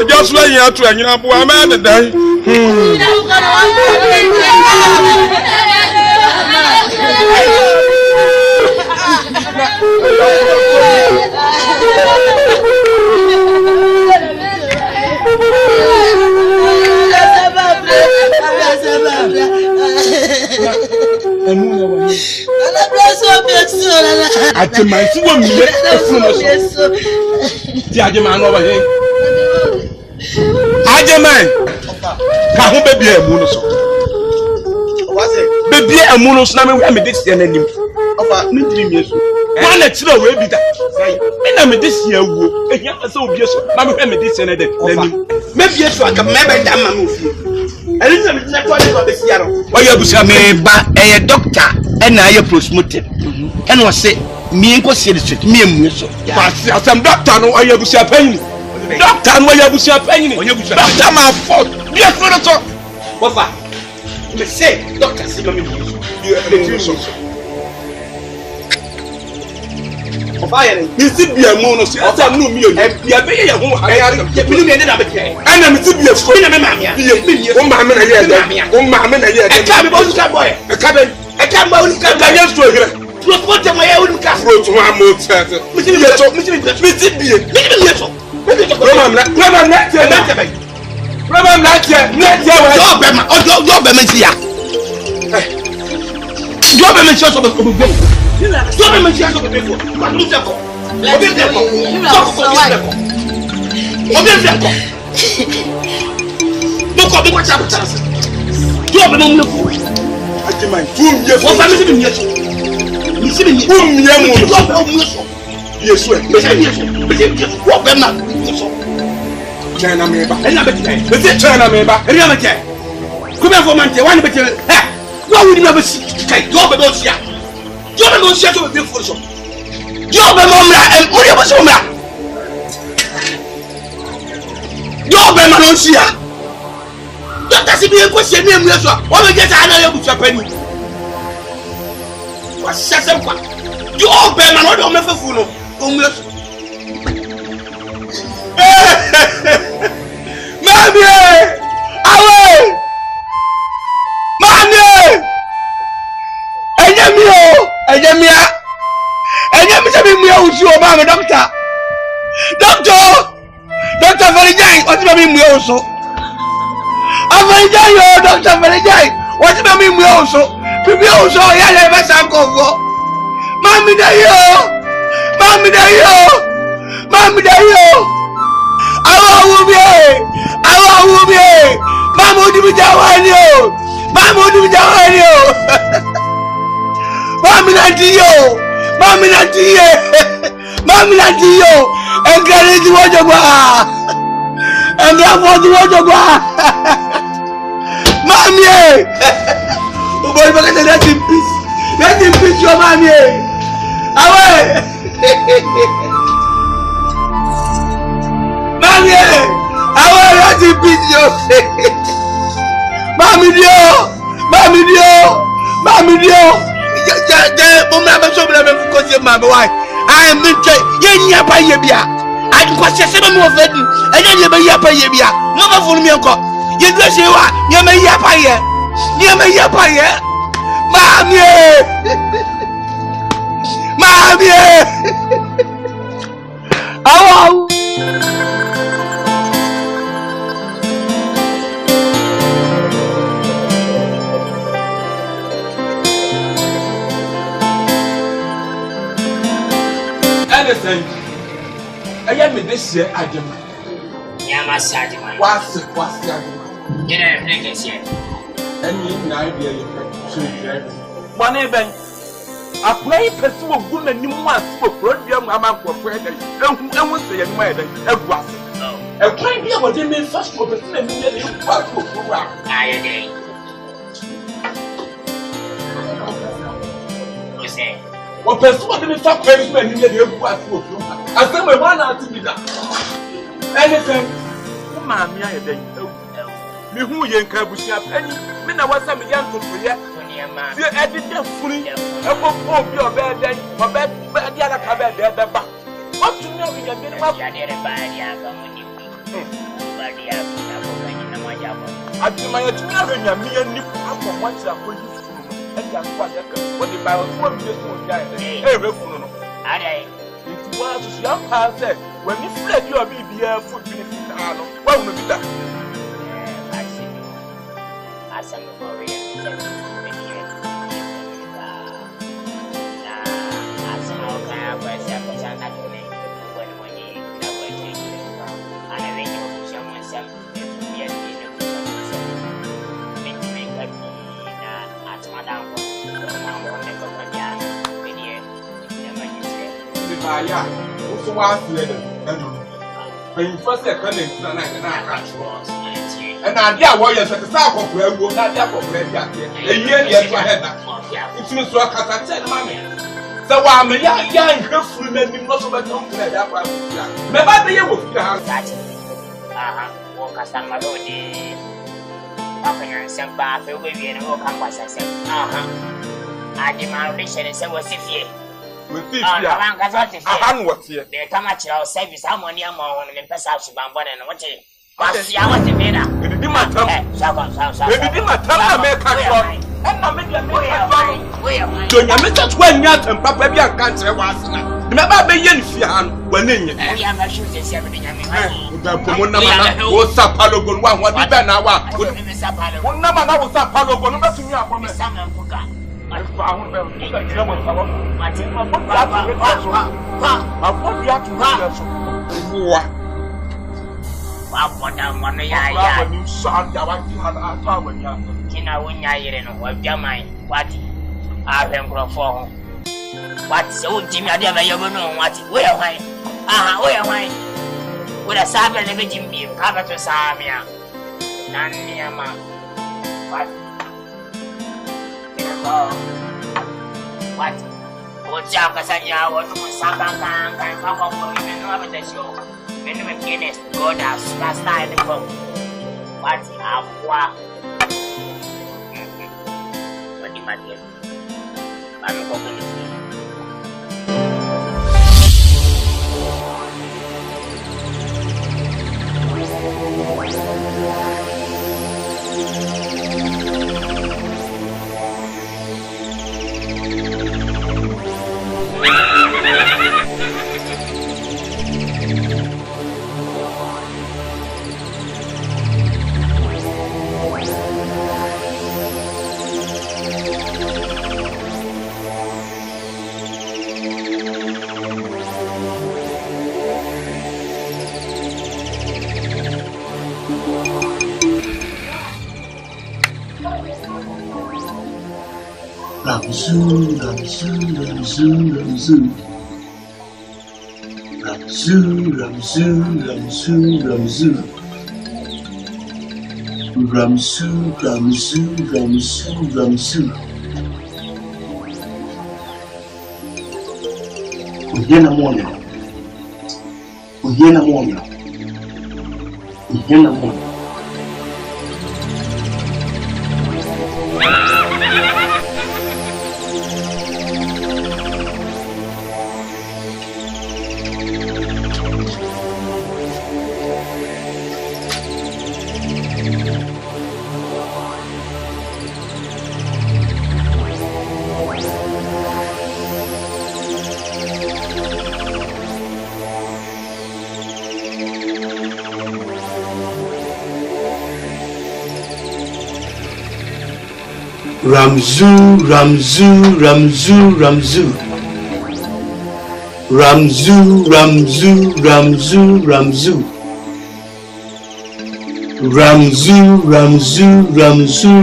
Just like you have to, and you have one man a day. Ajeman, see what me. Ajeman, over here. Ajeman, can who baby a monos? Baby a monos, now we have this year. Over me 3 years. One let's know where be that. And I'm this year. And you are so beautiful. Mamma, I'm this year. Maybe yes, I can remember that mamma. I didn't know what this year. Why you have a doctor and I approach motive. And was say, me and Cossi, me and Musso. Some doctor, no, I have a penny. Doctor, no, I have a penny. Doctor, my fault. Yes, for the top. What? You say, Doctor, see me. You have a you see, be a monos. I don't know me. You are very young. I am to be a friend of Mamma. Oh, Mamma, oh, Mamma, I can't be both boy. I can't both come to her. What am I own car road to one more theatre? I am this year, Adam. Yamasadi, what's it? You know, niggas yet. And you know, one event. I play pursue a woman you must for program among for friends and won't say a mother. A kind of what they mean first for the same part of the program. I agree. You say, what pursue what they talk very well in the part of the program. I said, my one out to be that. Anything, Mamma, me who you can push up any minute was some young to forget. You added the fully a book of your bed, then, or bed, but the other cabin there, the back. What to know in your minimum? I did a bad I do my children, a million new from once I put you through, and that's what the Bible was just one guy. Every funeral. It was young past said, when you fled your BBL food benefit, what will be that? I see you. I sent for ya so wa asire de when first say kan na catch and na dia wo ye so te sa akokora ewo na dia akokora dia ate eyiye ye so head na itimi so akata tell mama so wa me ya nhwefuru na nim no so be ton na dia kwa me ba be ye wo fi ha aha wo kasama do di afanya semba fe we wie no kan kwasa sem aha adi ma ri shere se wo sifie ah kan ka sifie aha no wote be kama chira service amoni ama ho ne pesa suban bone no wote wasi ya wote be da ebi matam ebi matam na me ka so na me dia me ka so nya me tatu anya tam papa bi an kan kire wa asena me ba be ye ni fie ha no wa na nye ya ma shu se se be nya me da pomo na mana wo sapalogo wa ho di be na wa wo na mana wo sapalogo no be tumi akọ me sama mpuka alfa ho be ko kire mo sawo mate mo wa wapoda mono ya ni sanda wa ti ha ata wa nya kina wonya yire no wa biaman wati ahwenkrofo ho wati se untimi ade abaye bono wati we hwan aha we hwan we da sabe ne bejimbi ka bato samia nani ama wati wati oja kasanya wono musanga kan kwa kwa ni no abetesho menu me kines God has superstar in the book. What aqua? What the matter? I'm going to see. Ramsu. Uhiena moyo.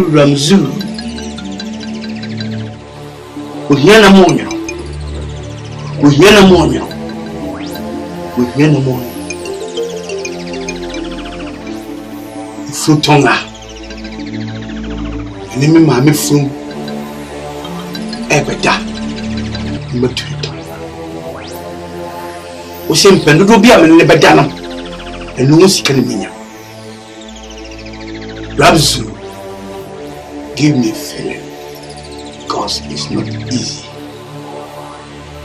Ramsu. Uhiena moyo. Frutonga. Enemy mame frum. Ebeda. Matuto. O se mpendo do bia me ne beda no. Enu sika ne minya. Ramsu, give me feeling, because it's not easy.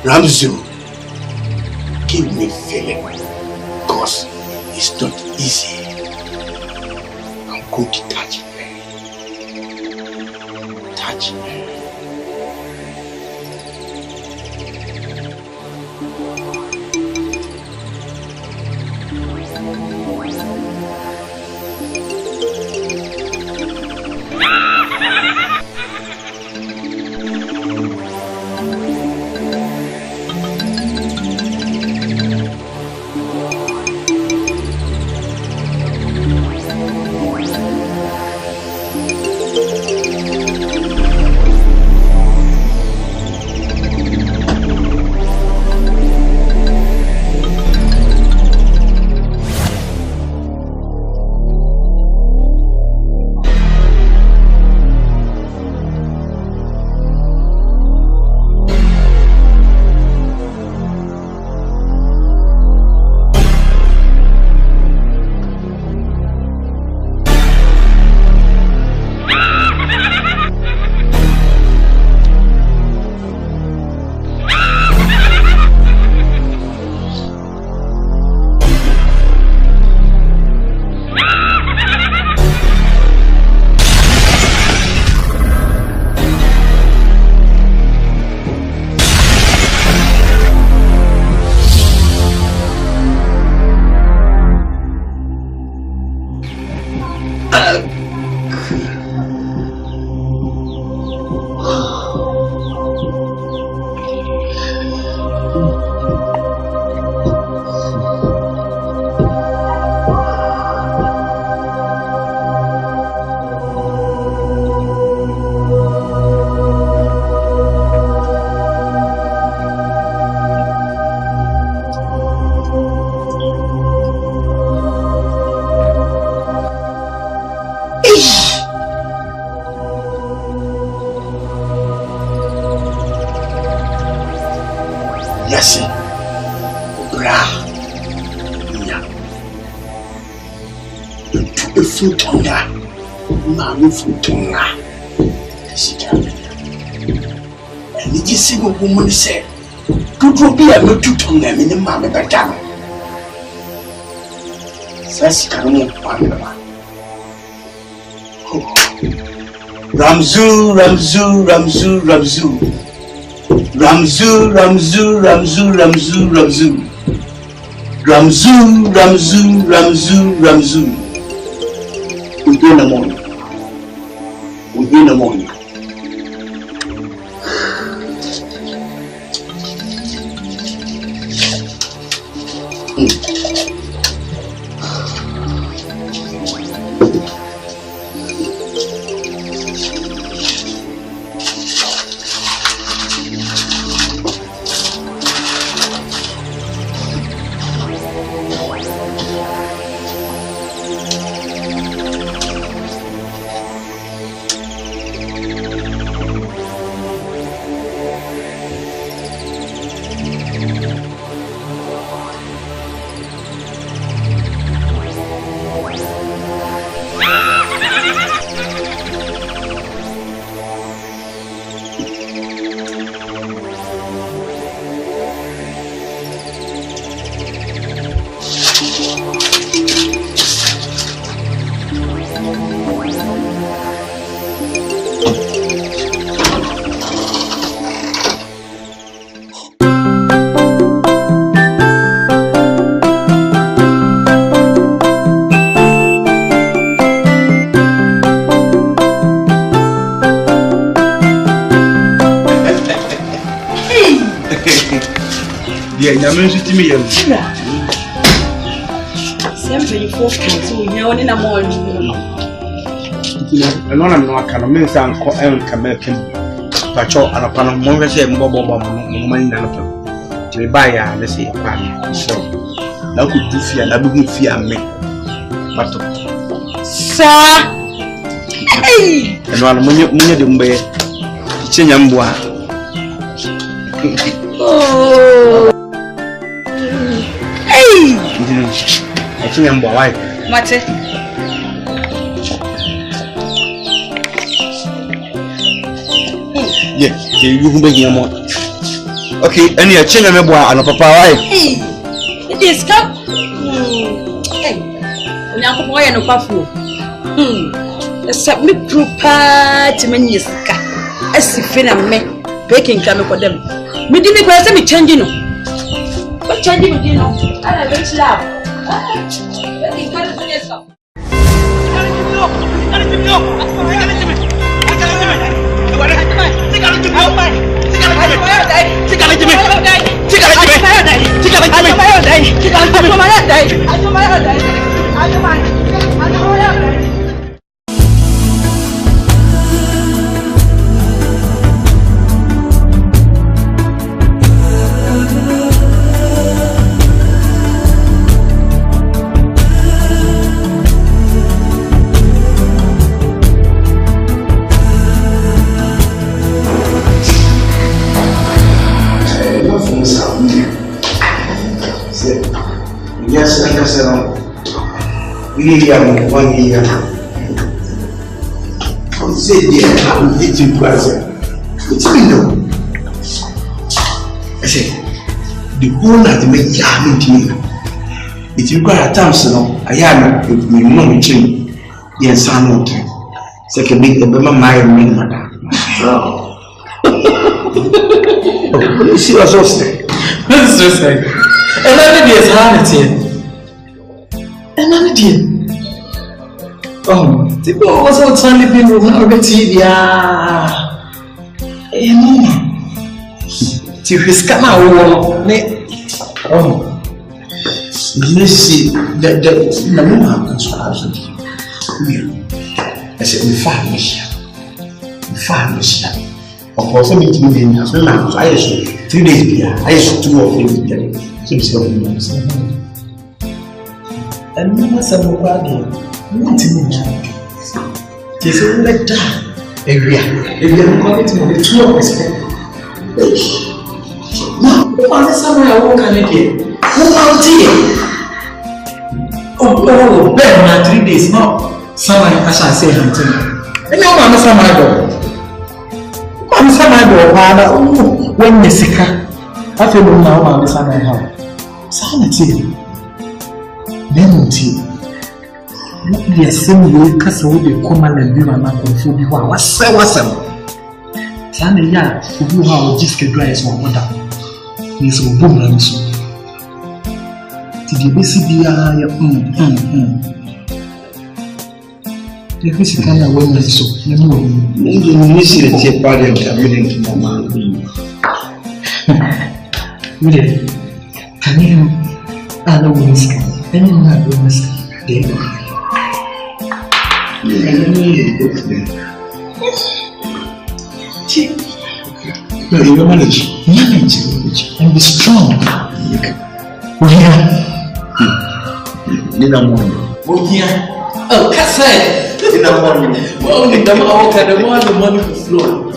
Ramsu, give me feeling, because it's not easy. I'm going to touch you. Touch you. And it is a woman said, "Could you be a no to tongue them in the mamma Badano?" Says Carmo Pandava. Ramzu, Ramzu, Ramzu, Ramzu. Ramzu, Ramzu, Ramzu, Ramzu, Ramzu. Ramzu, Ramzu, Ramzu, Ramzu. Within a morning. Within a morning. I'm going to me. Sempre for you in a morning. And one I'm not kind of means I'm called Aaron Camelkin. Patrol and upon a moment, say, Bobo, money, to buy a, let's say, a pan. So, now could you fear, I wouldn't fear me. But, sir, hey, and one minute in bed, Chinyambua. Oh. I think I'm white. Mate. Yes, you can make more. Okay, and you're chilling a boy and a papa. Hey, it is cup. Hey, now boy and a pafu. Submit through party meniska. As if in a me baking come for them. Me didn't go me changing. What changing with you? I don't love. William 1 year. Say dear, I'm eating present. It's me no. I say the whole night make jamming to me. If you got a time, so I am my mom chin. Yes, I'm not. Second big the mama my madam. Oh, you see what's up there? What's this like? Another day is hard. Another day. Oh, tipo, what's all time living room now? TV, no. TV scan now, ne. Oh, you see, the no one can start. I said, we found this. Of course, I meet me in as well. I used 3 days here. I used 2 or 3 days here. Keeps helping me. And no matter what I do, what do you do? This is like that. Area. If you are going to the 2 of respect. Now, what is somewhere I walk on again? What out here? Oh, better than 3 days now. Someone I shall say hunting. And no one is my door. I'm my door, father. When you sick, I feel now I'm my house. Sanity. Then, the same way, Castle will be common and be my man for you. What's Sunday, yeah, for you how just get dry as one water. He's a woman. Did you see if it's kind of women, so you see the tea party and community. Really? Can you? I know women's any man women's day. No, you manage and be strong. Oh, Cassette. Well, the amount of the money for flow.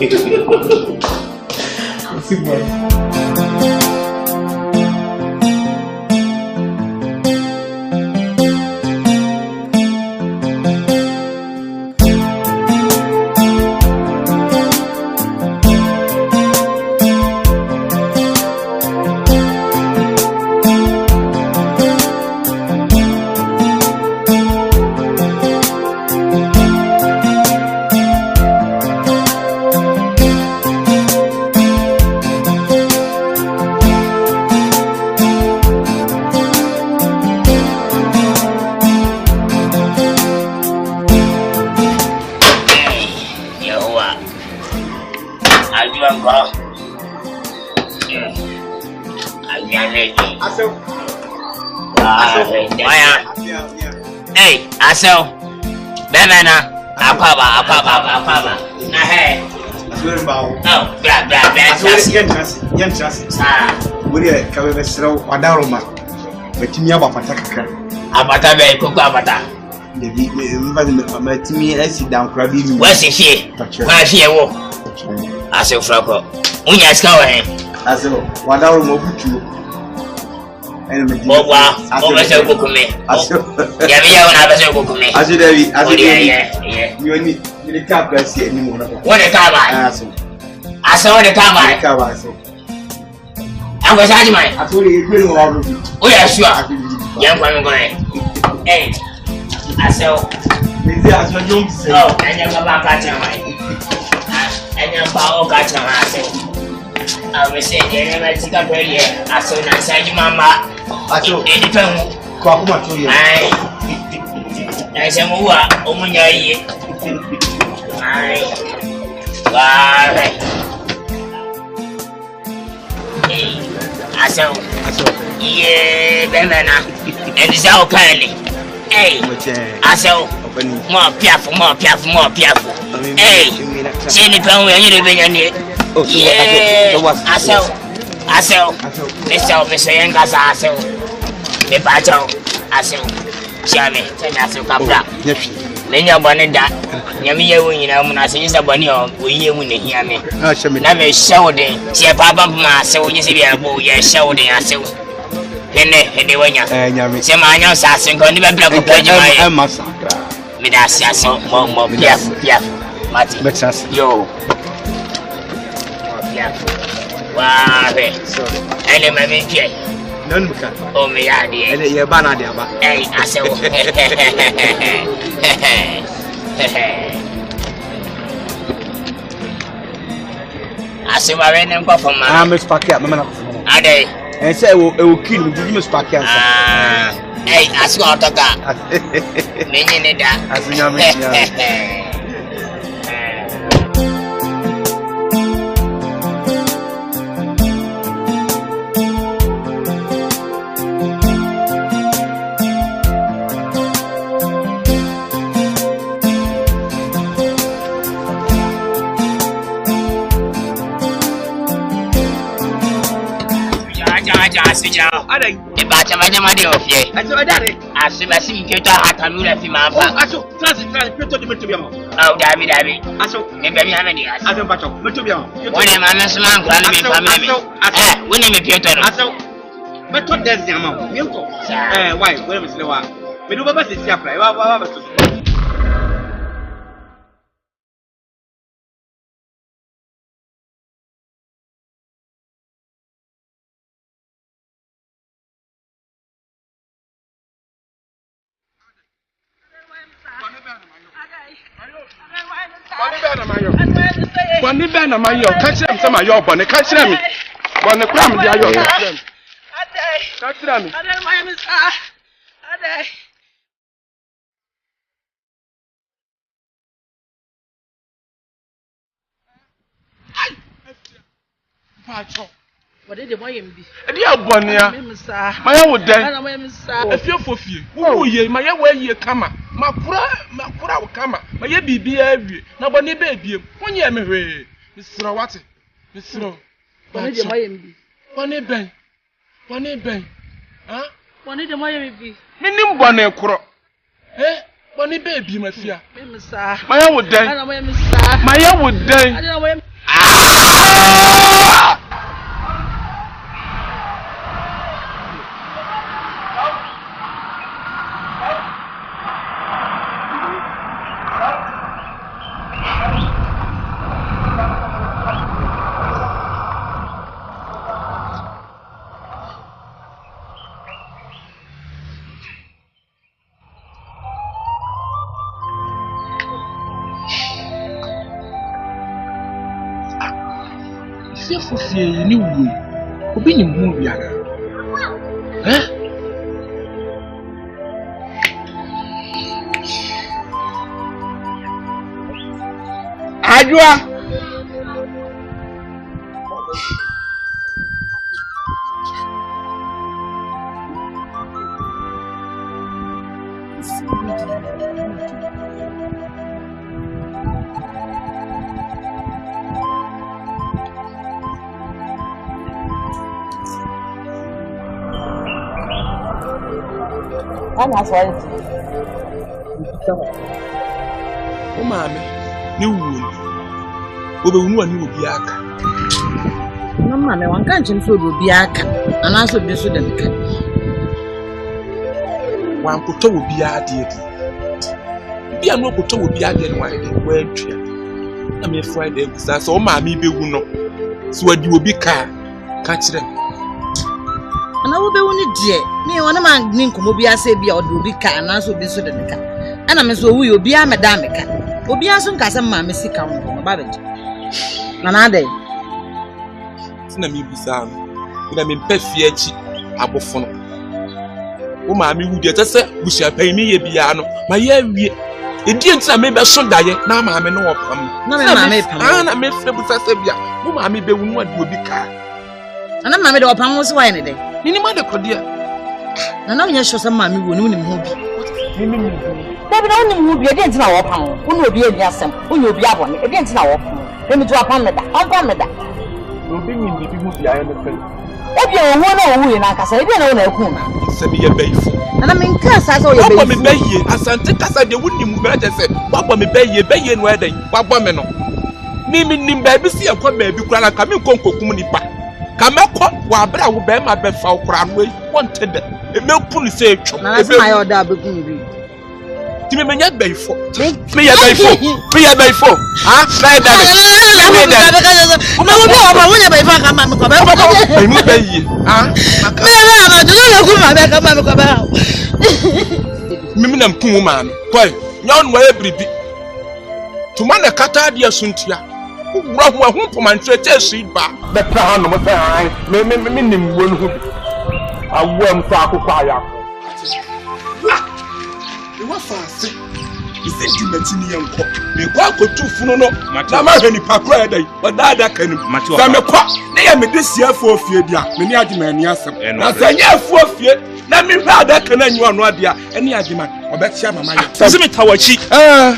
Hey, Aso, Bemana, Akaba. Na hey. Oh, blah. We are coming to throw Wadaroma. But me about Pataka. Abata be cook abata. The me, I sit down, crabbing. Where's she? Where's she? Aso Franco. Unya Scower. Aso, Wadaroma. Wow, over Kukume. You need the cap anymore. What a car I saw the car. I was at my. I told you, we are sure. Young one going. Hey, I saw. Oh, and you're about catching my. And you're about catching my. I was saying, you never take up here. I saw that side, Mamma. I told you, Kwakuma to you. I said, Omunya. I saw, yeah, Bemana, and it's all kindly. Hey, I saw more piaful. Hey, Jenny Pound, and you've been in it. Yeah, I saw, Mr. Yangas, I saw, the battle, I saw, Jamie, I saw Capra. Many are born in that. Yamia, when you know, when I say the bunny, we hear when you hear me. Never shouting, see a papa, so you see a boy, shouting, I saw. Henny, when you say my young assassin, can never block a pleasure. I must. Midas, I saw more, yeah, Martin, but yo. Wow, and I'm a big none can. Oh, me, I did. You're banana. Hey, I said, I said, I ran and go for my Miss Packet. I say, it will kill you, Miss Packet. Hey, asu otoka. Menye ne da. Asunya me. Ada. Baca macam dia ofie. Aso adare. Asibasi mketo hata mula fi mapa. Aso, transit peto di metubiamo. Au David. Aso, Me bemi hamedi as. aso bacho, metubiamo. Wone mama suma nkura ni me family me. Wone me pieto no. Aso. Beto dance ama. Mienko. Why? Where me slewa. Me do baba sisi apra. Wa beto. Boni be na mayo, catch them some mayo, boni catch them. Boni kram dia yo catch them. Catch them. Pacho. What did the boy be? Edi aboni ya. Maya wo den. Efie fofie. Wo ye, maya wo ye kama. Makura wo kama. Maya bibia awie. Na boni be biem. Wonye me hwe. Misro wate. Misro. What did the boy be? Boni ben. Ha? What did the boy be? Minim boni kro. Boni be biem afia. Maya wo den. Maya wo den. Fofie ni wuo obi ni mu biara Adwa Ana sorry. O maame ni wuo obewunu ani obi aka. No maame wanka nchim so obi aka. Ana so bi so dem ka. Wan koto obi ade edi. Bia no koto obi ade no wan de wa atwa. Na me Friday gusa so o maame bewu no. So wadi obi ka kire. Ana wo be woni die me wona ma ni nkomo bi ase bia odo bi ka na so bi so de ka ana me so wu obi ameda me ka obi aso nkasa ma me sika wo ba beje na na ade tina mi bisa ina me mpafie achi abofo no wo ma me wu die tese busia pan mi ye bia no ma ye awie edi entina me be so daye na ma me no opam na me ma me pam na me fre busa se bia wo ma me be wu no ade obi ka ana ma me de opam wo so wa ne de nini ma de kodia na na nya hyo se ma me wo ni mu bi nini David na wo bi e de ntina wo pam wo no obi ani asem wo no obi abone e de ntina wo pam e mi to apam me da opam me da obi nyi bibi mu bia ye me fe obi o wo na wo yi na kasa e de na wo na eku na se bi ye bayifo ana me nka sa so ye bayifo wa me baye asante kasa de wonni mu bra je se wa me baye no edan wa me no mi nim ba bi si e kwa ba bi kura na ka me nkonkokum nipa Kameko wa bra wo be ma be fa okura no yi wonte de e mepu ni se etwo na na ma yo da begun bi ti me menya bayifo me ya bayifo ha na da na wo be wa wo nya bayifo ka ma me ko be mu bayi ha me na do na ku ma be ka ma me ko be me na mpu ma me boy nyon wa ebribi tuma na kata dia suntia Who woman stretches ba. The crown of my me nim one who I won't talk about. wa faase isi di matini yanko me kwa kotu funu no na ma hwe ni pakra edai odada kanim sa me kwa na ya me de siafo ofie dia me ni agema ani asem na sa nya afo ofie na me hwa adaka na nyu anu ade a eni agema obetia mama ya simi tawachi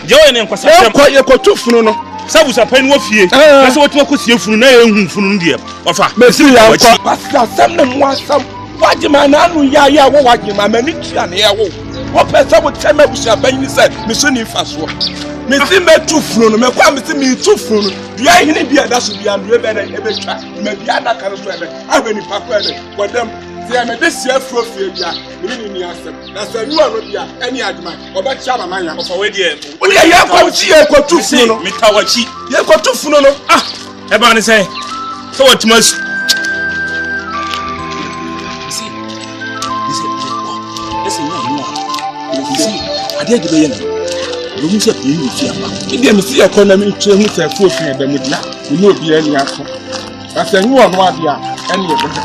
je wo ne nkwasa sem ye kotu funu no sabu sa pan wo fie na se wotuma ko sie funu na ehun funu ndie ofa me si ya kwa pasta sem na mo asam wagema na anu ya wo wagema mani tia na ya wo wo pesa wo teme busia ban ni say me so ni faso me si me tu funu no me kwa me si me tu funu dua hini bia da so bia ndo ebe na ebe twa me bia da kan so ebe ahwe ni pakwa ebe wadam ti ya me de sia fro fie bia me ni asem na say nu anu bia eni adima oba cha mama ya ofa we die wo ya ya kwa chi ya kwa tu funu no mi tawachi ya kwa tu funu no eba ni say so wotuma ade de be yana wo mu se pe ni fi apa ide mi si economy tue hu se fu ofin da mu dia ni obi ani aso asa nyu ono ade a ene e beta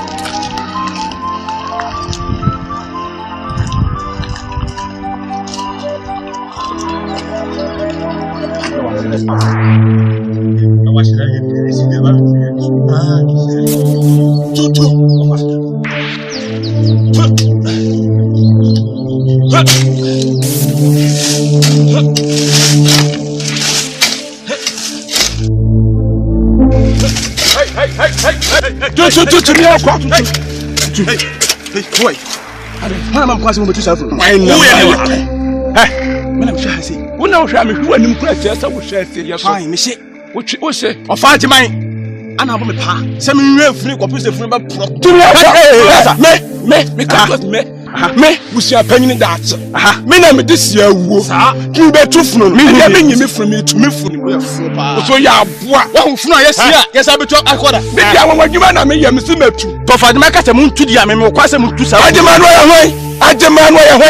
Tu me akwa boy ade mam kwase mo betu safo why na me na hwa hase wo na hwa me hwa nim kura tia sa wo hwa seria so fine me hye wo hye ofa agiman ana abo me pa se me nwe firi ko pese firi ba pro tu me akwa me ka me busia panyin da ache me na me de sia wuo ki betu funu me ya me nyime funu me tu me funu wo ya funu pa so ya aboa wa hu funu ayesia yesa betu akoda me dia wa wadwuma na me ya me si metu to fa de ma ka se mu ntu dia me kwa se mu ntu sa agema no ya hwan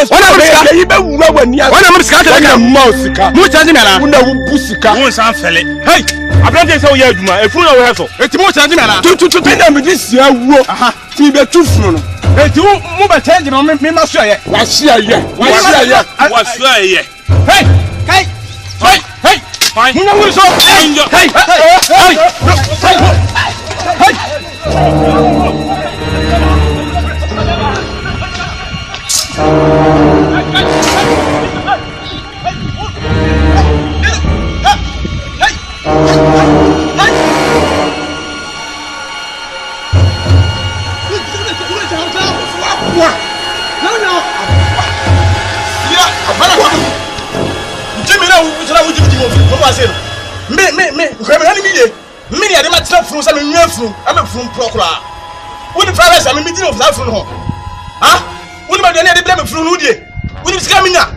wana me yi be wura wani a wana me sika ka na ma sika mu change me na una wu bu sika won san fele hey abrante se wo ya adwuma e funu wo heso eti mu change me na tu na me de sia wuo ti betu funu no eti mu ba change me ma so ye wa sia ye hey fine mu na wo so hey me ade ma tira funu sa me nwa funu am funu prokura woni fara sa me mi dino fa funu ho woni ba de ne de bla me funu no die woni sika me nya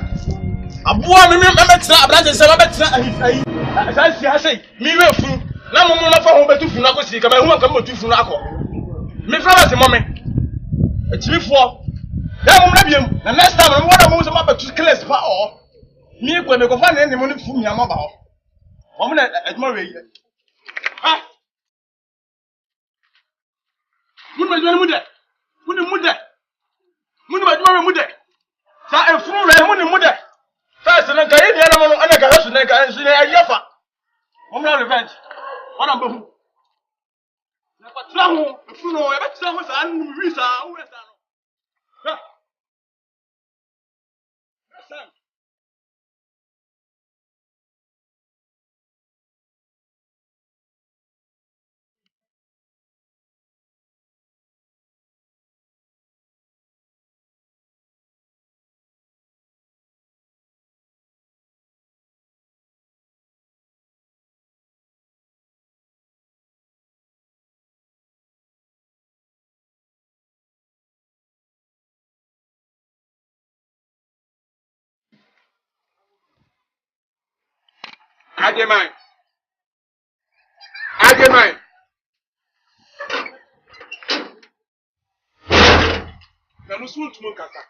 aboa me tira abrante se ba tira ayi sa si ha sei mi we funu na mo na fa ho betu funu akosi ka ba hu ka mo tu funu akọ me fara se mo me atirifo da mo na biem na next time mo wada mo se ma betu class pa o mi ko me ko fa ne mo ni fu mi amaba ho o mo na aduma we yi mun ma joni mude mun ba joma mude sa e furu re mun mude sa se nan kai ne na mo ana ka hasu ne ka su ne ayafa mo na revenge wana mbehu na patra ho furu no e ba tra ho sa anu wi sa wo sa no Ageman. Na nusu tumo kaka.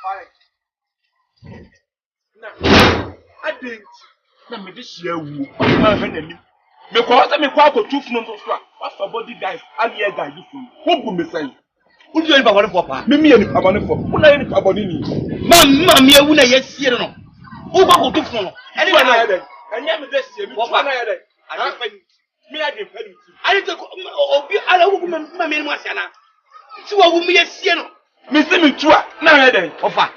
Fine. Na me de hia wu. Ma hwe nanim. Me kwa se me kwa akotu funu so so a. Wa fa body guys, ani e guy fu. Wo bu me sai. Wo di ni pa bone fo pa. Me mi ni pa bone fo. Wo na ni pa bone ni. Mamma ewu na yesie no. Wo ba ko tufo no. Ene na ya dey. Anya me dey sie mi. Wo na ya dey. Ade pa ni. Mi ade pa ni. Ade te obi ala wo ma me mu asiana. Ti wo wu mi yesie no. Mi se mi tu a na ya dey. Ofa.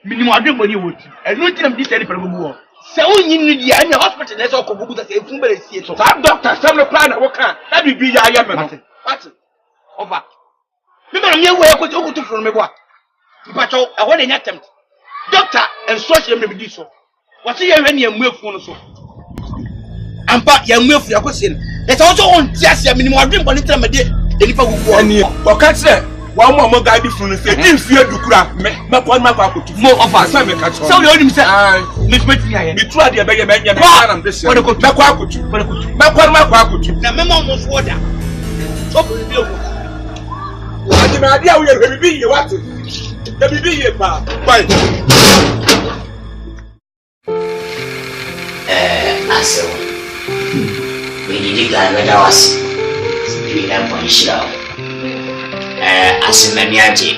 Minimum adwembo ni woti. Eno ti na mi dey pere gugu wo. Se o yin ni dia anya hospital na se o kogugu se efun bere sie so. Sa doctor sam no plan na wo kan. Na bibi ya ya me no. What? Ofa. Mi ma me ewu e ko tufo no me bo a. But I want an attempt. Doctor and social media so. What you have any move for so? And back your move for your question. It's also on just a minimum dream, but it's a day. If I will warn you, or catch it. One more guy different. If you do crack, make one more of us. So you only say, Miss Metria, you try the beggar man, and this one. Make one more. Now, Mamma was water. So, the idea we are be you what? The baby here, pa. Bye. Aso. We need to go with us. We have one show. As many as you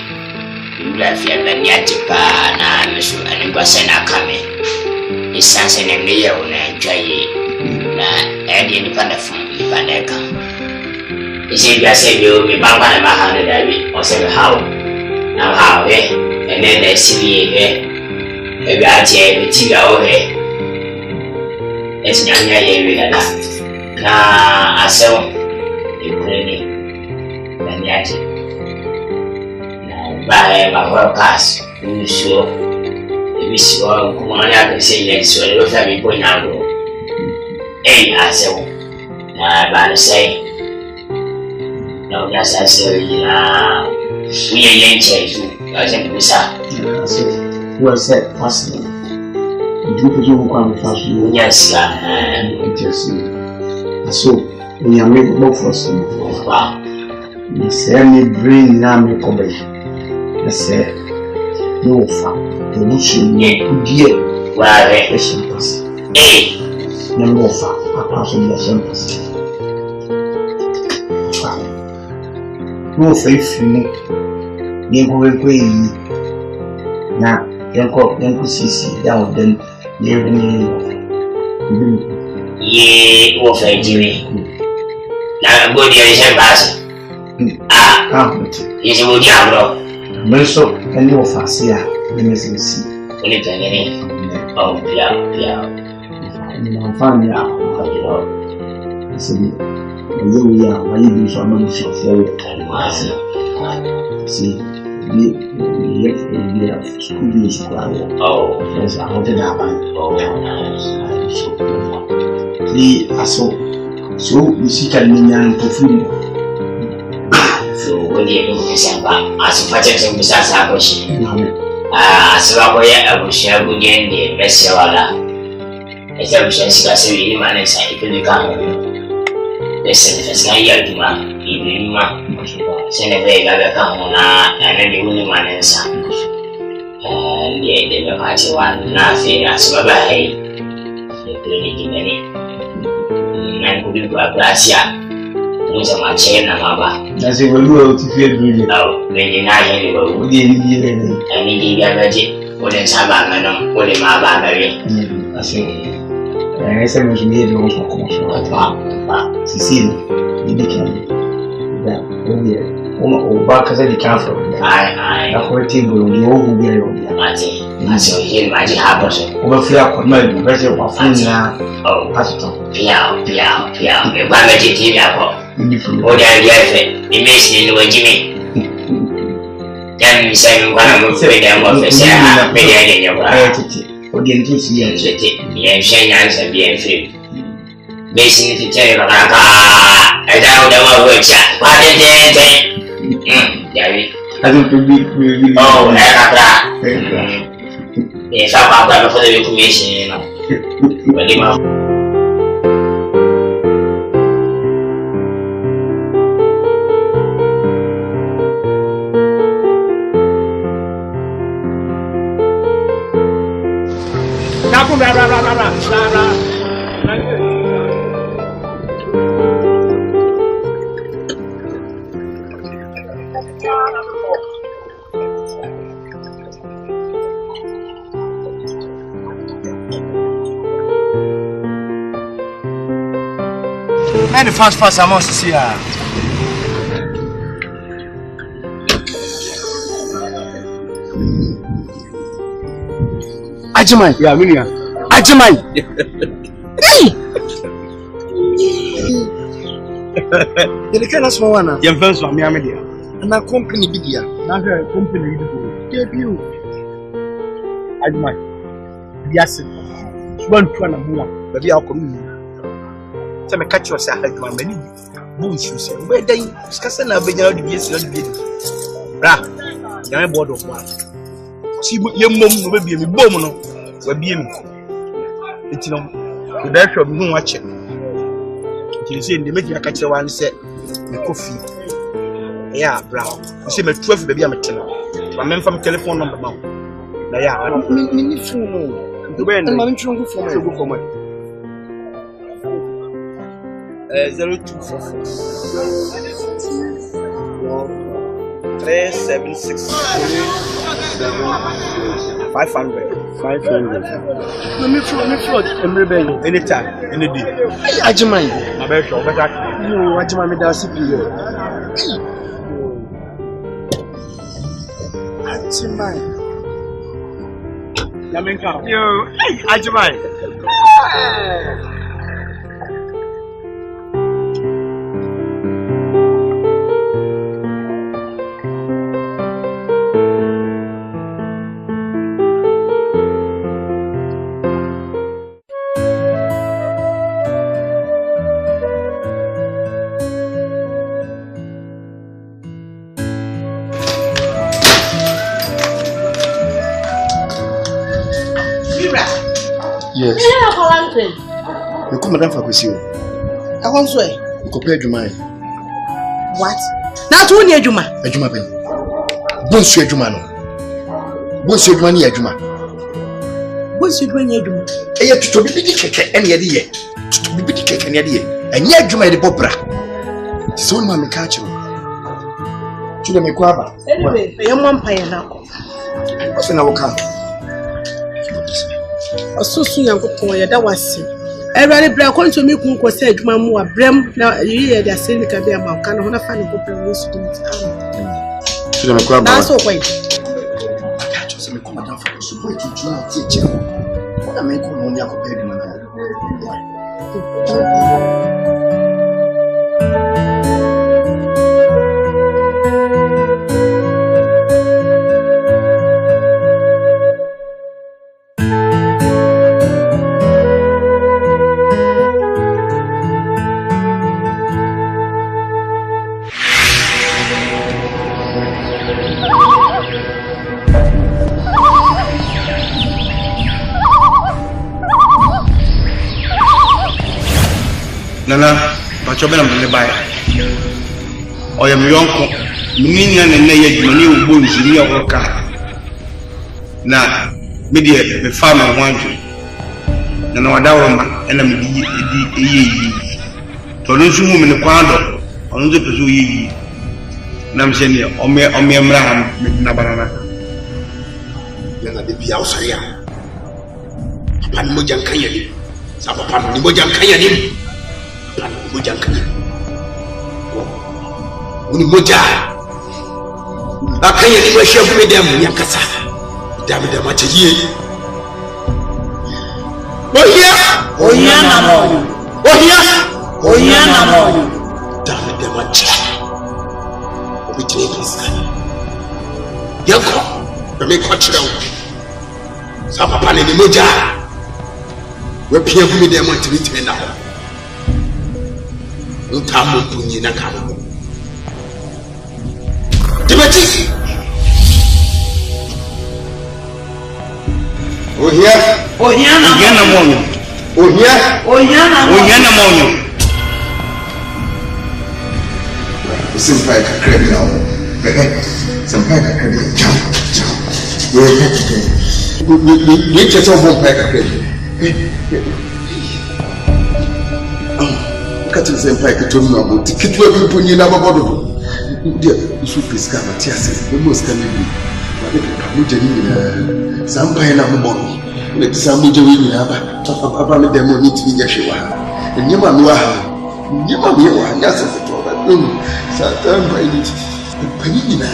left your many at pa na misu and was an akame. It's something in the year when I enjoy any kind of fun. You see, I said you be back on my hand and I said how. Now how and then they see me maybe I tell you to go away. It's not yet now I saw you couldn't then yet. Now by my work pass, you sure if you saw come on out and say yes, so it'll have me going out. Hey, I saw now by the say no, that's actually we are young children, I think we saw. Well said, possible. You do you want to fast you? Yes, so we are making more for us. Wow. You say, me bring Nami Kobe. I said, no, the mission, dear, why, patient person. hey, no far, apart from the campus. No faith in me. You go away. Now, Yanko see down then. Ye, what I do. Now, I'm going to your pass. Is a good job, Merso, and no fascia, the missing sea. Oh, yeah. And I'm finding out how you know. I said, we are, why you do so much of see, we have school use. Oh, yes, I wanted that one. Oh, so you see, can mean to food. So, when you look as much as you start happening, as well, I will share again the best seller. As I wish I see you manage if you come. Listen, if it's not your demand, even ma, send a very other come and then the only man answer. And yet, they don't have one nothing as well. Hey, the clinic in any. And could you go up last year? Was a much in a mama. That's a good to feel really. Oh, when you're not anywhere, would you need any energy? Wouldn't have a man, wouldn't have a baby. I say, I said, was made a little commercial. Cecile, you became that only back as I can't from I whole table, you will be on I saw him, I did have us over fear could not be better of now. Oh, Pastor, Piao, if I met it in your oh, there, it makes you know, Jimmy. Then we say, one of them, maybe your variety, or the enthusiasm, the ancient answer being free. Basing to tell you about I don't know which what is it? I don't believe oh, yes, I'm going for the information, you know. Man, the fast I must see her. Ajimai. Yeah, Minia. Ajimai. The kind of small one. Your friends from Yamadia. And a company big year. Not a company. Debut. Ajimai. Yes. One to another. But you are coming. Tell me, catch yourself like my many. Boom, shoes. Where they discussing a big yard. Yes, you're the Bra. You're bored of one. See, your mom will be a bomb. Will be me. It's no. The director of no watching. You see, they make you catch one set. The coffee. Yeah, brown. You see, my 12 baby, I'm a tenor. My man from telephone number now. Yeah, I'm the way I'm trying for my 0244 376 500. Let me float anytime, any day. Ajimai. My best show, but you Ajimai me down CPU. Ajimai. Yo, Ajimai. Yes. You come madam Fakwesi. I want to. You compare Juma. What? That's who near Juma. Juma Ben. Bonsu Juma no. Bonsu Juma ni Juma. Bonsu Juma ni Juma. Eye tuto bibi keke ene ye de ye. Tuto bibi keke ene ye de ye. Enye Juma de bobra. So ma me ka chiwo. Tudo me kwa ba. Anyway, e mo mpan na ko. Ose na wo ka. Osusu yankopon ya da wase everybody bra konto mi kun ko se adwuma mu abrem na yiye da se ni ka be ma ka na ho na fa ni ko pem ni su dum tudo me kwa ba na so kwai acho se me ko madam fa so boy tutu na ti eche ko na me ko no ni akọ pe adwuma na Nana, but you're going to buy. Or your uncle, meaning and nay, you bones in your work. Now, media, the farmer wants you. And our woman, and I'm to lose you in the quando, on the pursue ye. Namsenia, or me, Abraham, Nabarana. Yana de Piausaria. Pan Mojan Kayani. Some upon Mojan Kayani. Mojan Kayani. Unimoja. Akayani was sure with them, Yakasa. Damn it, much a year. Oh, yeah. Oh, yeah. Oh, yeah. Oh, yeah. Damn it, much. Which is Yanko. The make what you some upon any moja. We're peer with them to be trained now. No time to Punina Kamo. Timothy. Oh, here. Oh, here. Oh, here. Oh, here. Some pike a credit now. Some pike a credit. Jump. We just have one pike a credit. Cut the same pike to me about the kid will be putting in our bottle. Dear, you should discover tears. The most can be. Some pine of the bottle. Let some Mujawi have a demo need to be Yeshua. And you You might be one, yes, as a toilet room. Saturn by it. Penina.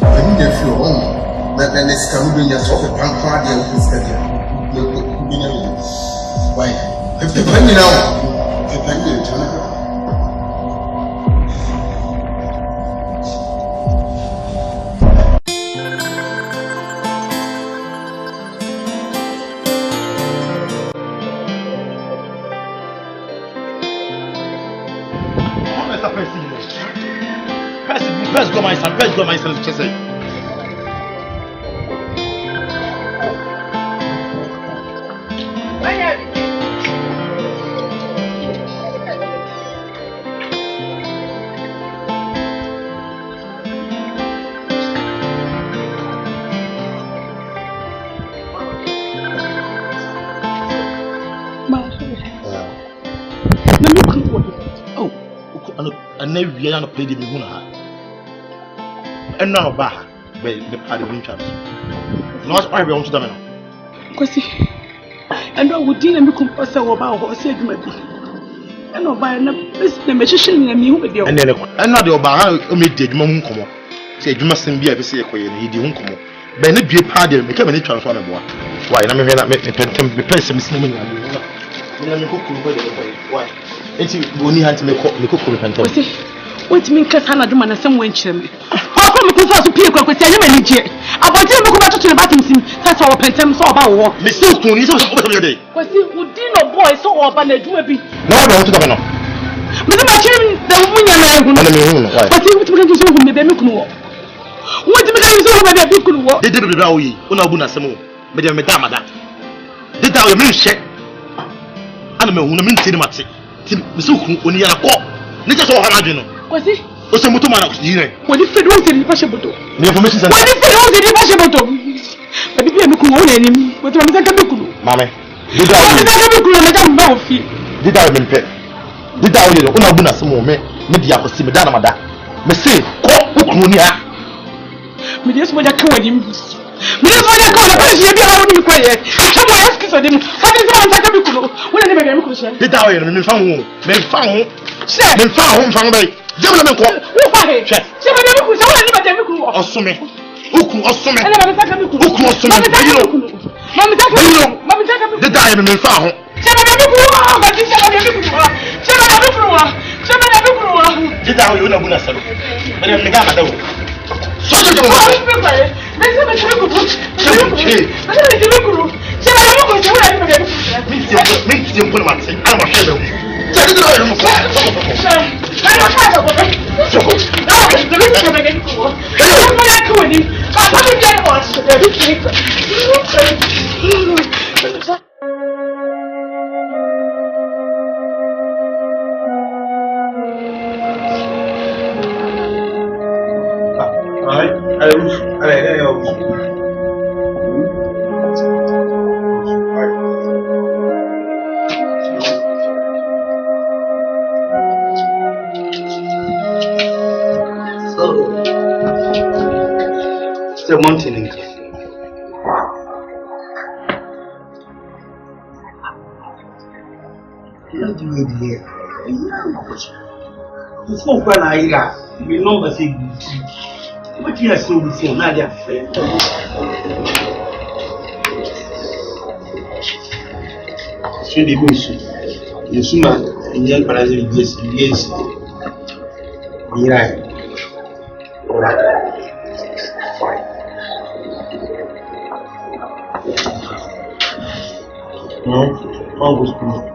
Penina, if you're home, then it's coming as of a punk party of this area. Why? If the penny now, the penny, Let's go, my son. Let's go, my son. Just say. And now we are not playing the Muna. And now, Bah, the party win chance. Not I want to them. Kwasi, and I would deal and become pastor about what said you might be. And no by the magician and you with you. And then another Oba omitted Moncomo. Say you mustn't be a visit for you, he didn't come. Then it be a party and become any transformable. Why, I mean, I make the person slimming. Why? It's only had to make the cook repent. What mean Cassandra do man some wench me? How come it was to people with any manager? About him go back to the bottom sim, that's our pentam so about war. Mr. Stone is over your day. Was it would dinner boy so or ban do be? No, I want to go. But my children, the woman, why? But you would be so who may be looking war. What do you mean so about a book? They did it all, Unabuna Samu, Madame Madame. Did thou a milkshake? Animal, who means Timothy. Misuku, when you are caught. Let us all imagine. Was it? What's a motorman of the when if it was impossible to? The information is impossible to. But if you have a name, what I'm going to do, Mamma, did I mean pet? Did I know Unabuna some moment? Media for Simidana Mada. Me say, Ukunia. Me just want to call him. Me just want to call the person you are quiet. Someone else kiss him. What is the one when I never get did I mean found? Men found. Men found from me. Gentlemen, why? Somebody who saw anybody who assume me. Uku assume me. Uku assume me. Mamma, the diamond found. Somebody who are, but this did I know what I said? But I'm the Gamma. So you don't the mountain. Before when I got, we know the thing. What you are so before Nadia? Should be good. You soon and young Brazil, yes. Right. All right. No, almost no.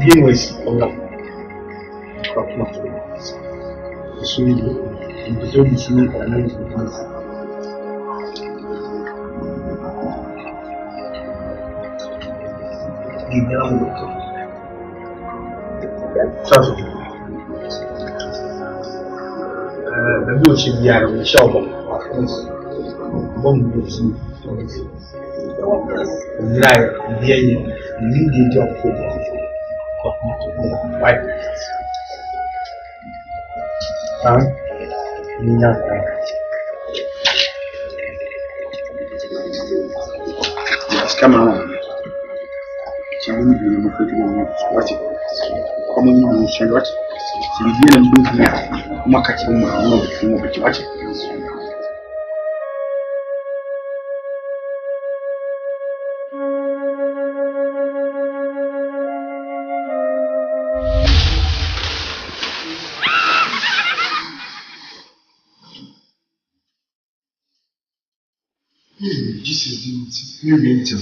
Begin with the bush in the area, shovel. Bomb is right, the immediate job for white. Yes, come on. She will be in the food. Watch it. Come on, she watch it. She will be in the here. Market room, no, watch it. Jesus, you mean to.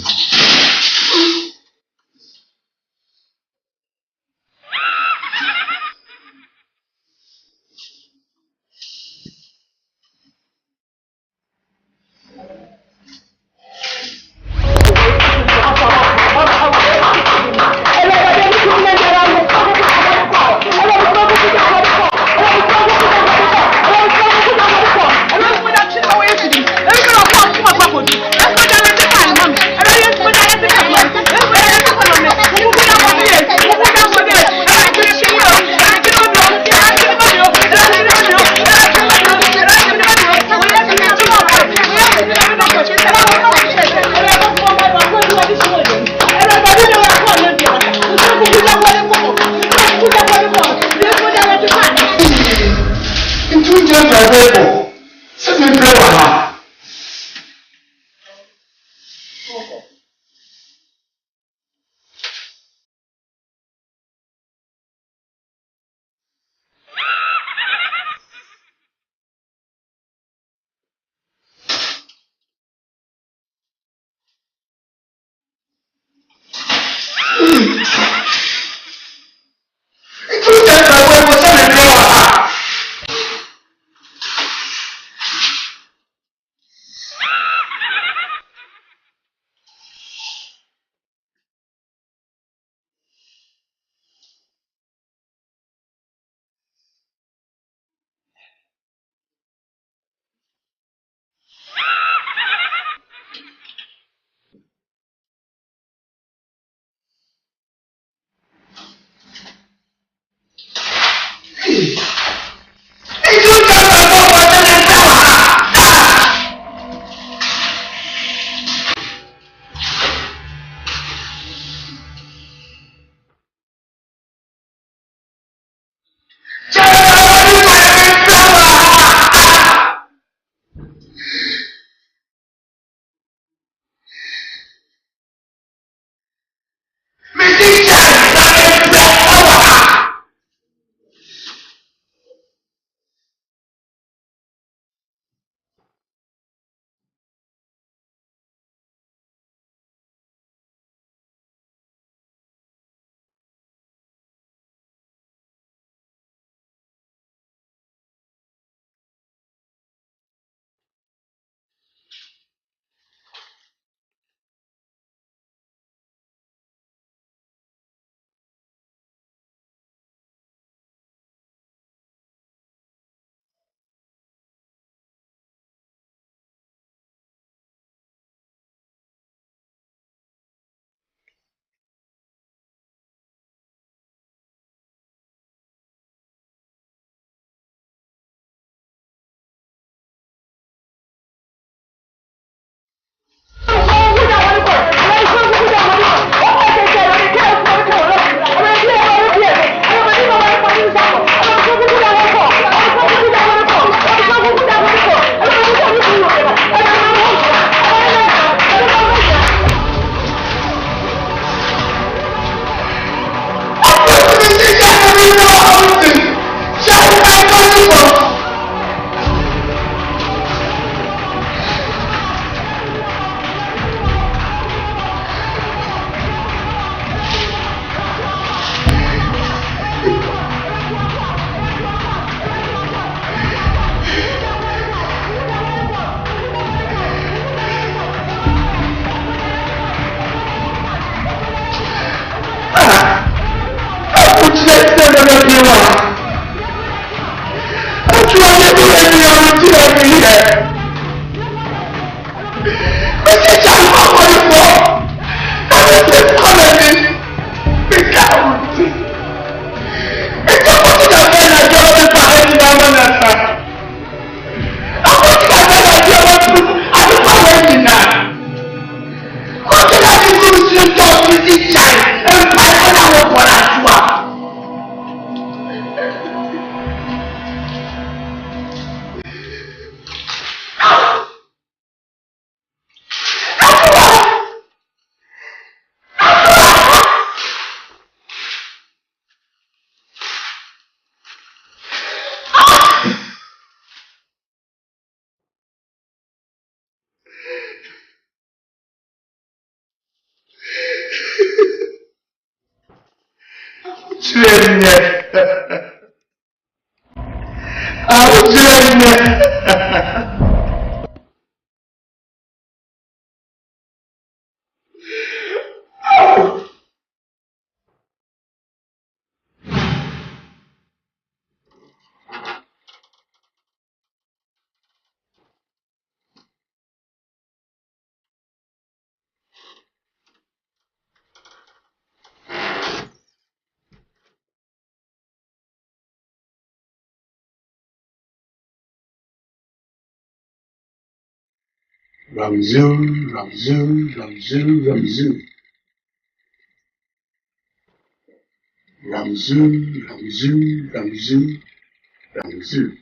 Ramzu.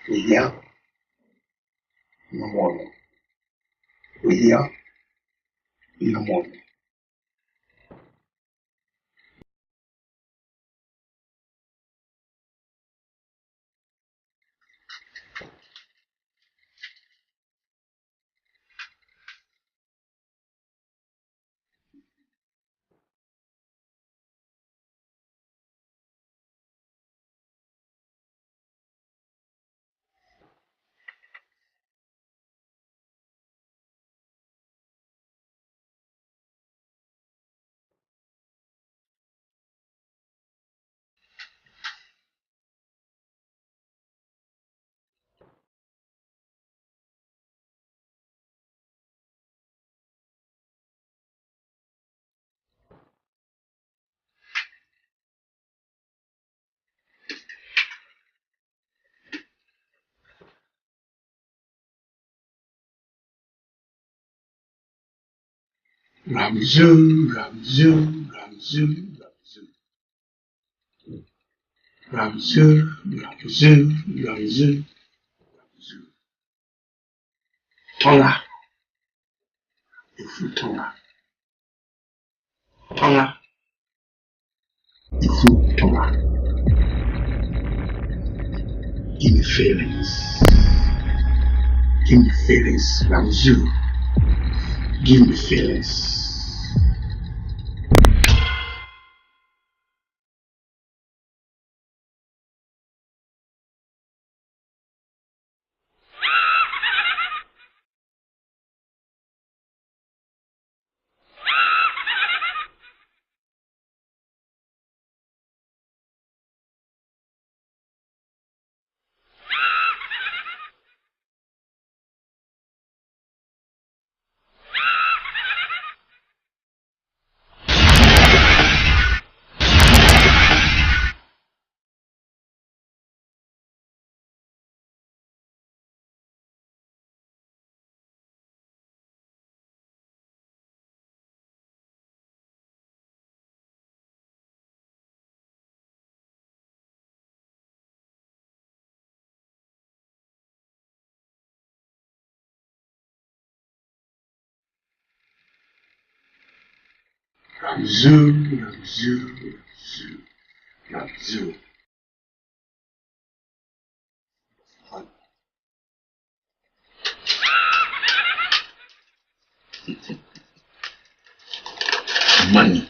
Yeah. No more. Yeah. No more. Ramzu. Tonga. Give me feelings, Ramzu. Give me feelings. Ramzu. Money.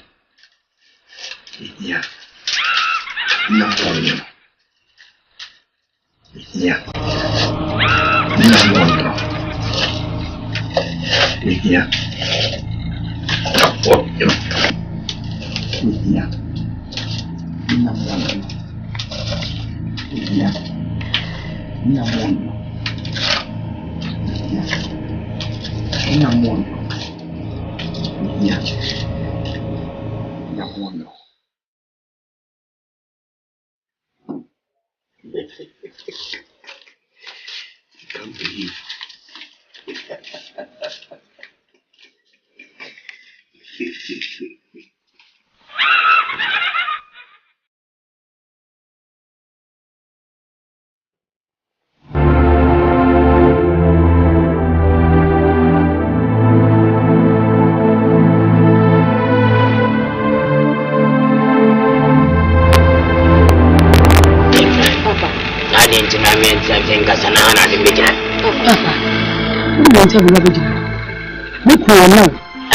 Yeah. Napoleon. Yeah. Napoleon. Yeah. Napoleon. Yeah. Napoleon. Yeah. Napoleon. Yeah. Napoleon. Yeah. Napoleon. Can't believe.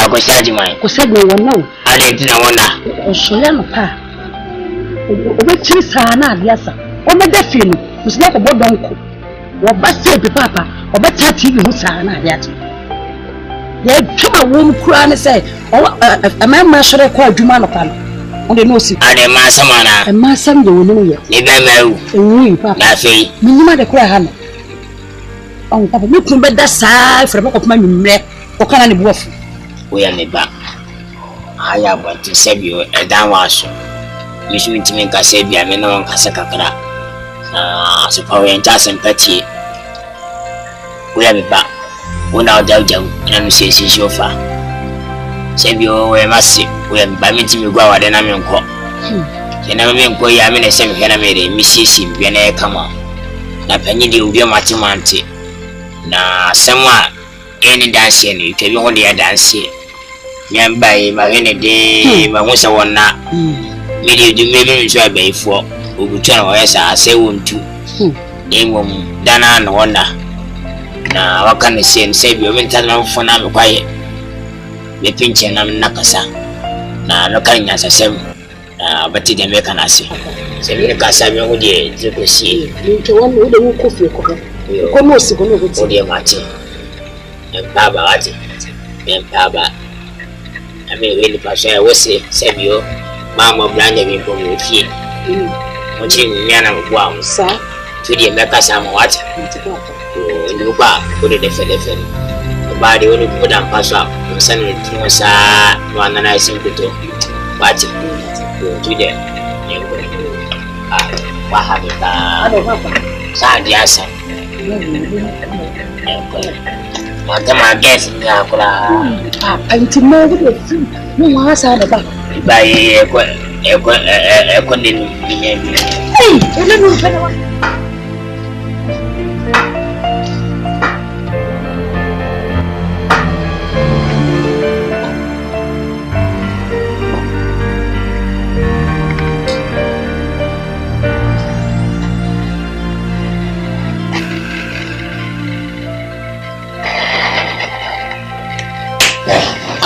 I was saying, I didn't know. Oshole no pa. Obetiri saa na aliasa. Omeda fie no, musina ko bodonko. Wo ba se bi papa, obeta TV hu saa na aliata. Ye twama wo kura ne say, amama shere ko adwuma no pa no. Onde no si. Ade masama na. Masam de wonu ye. Ni be mewu. Ewu papa. Na fei. Minima de kura ha no. On papa mi kun be da saa fra ko pama nwumre. O kana ne buafu. We ya me ba. Aya bonti sebio edan waso. Misu ntimi nka sebia me na nka se kakra. So power enta sympathy. We ya me ba. Una odaw na mi se shofa. Sebio we masi we ba mi ntimi gwa wade na me nko. Kena me nko ya me na se me hena me re mi sisi bia na e kama. Na panyi de obi amate na semwa any dance ni kebi ho de dance. Nyamba yi ma hene de ma husa wonna media du mebe nso abaifo obutu na oyesa ase wontu engom dana na wonna na waka ne sen se bi o menta na mfo na me kwaye be pinche na nakasa na no kan nya sasem na bati de me kana se se bi ka sa bi ho de zekosi nke wonu de wo kofi ko ko no si ko no o de mate baba wati baba ame really passion I was say you mama brand me from the fie mochi nyana mwa sa to the meka sama wati ndu ba ko de fele ba de woni ko dan paswa san ni sa wana na simputo wati to the wa habita sa diasa Mama guess nga kula anti mo de mo wa sa da ba ba e ko ni ni ele no fena wa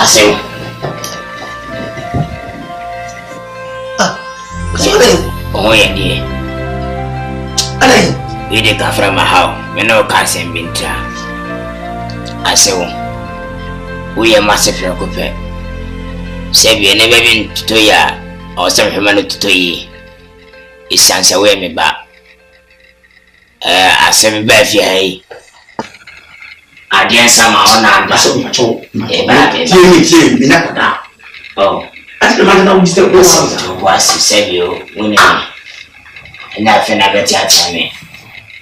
Aseo. Sorry. Oh yeah, dear. Alay. We dey come from my house. Me no can send bintra. Aseo. We are massive preoccupé. Say we never been to ya or some human to yi. It's answer where me ba. Asem ba fi hai. Adian sama ona anda. Tie na kada. Oh. Ati na na wi step Yes, was Sebio, Winnie. And I feel a better time.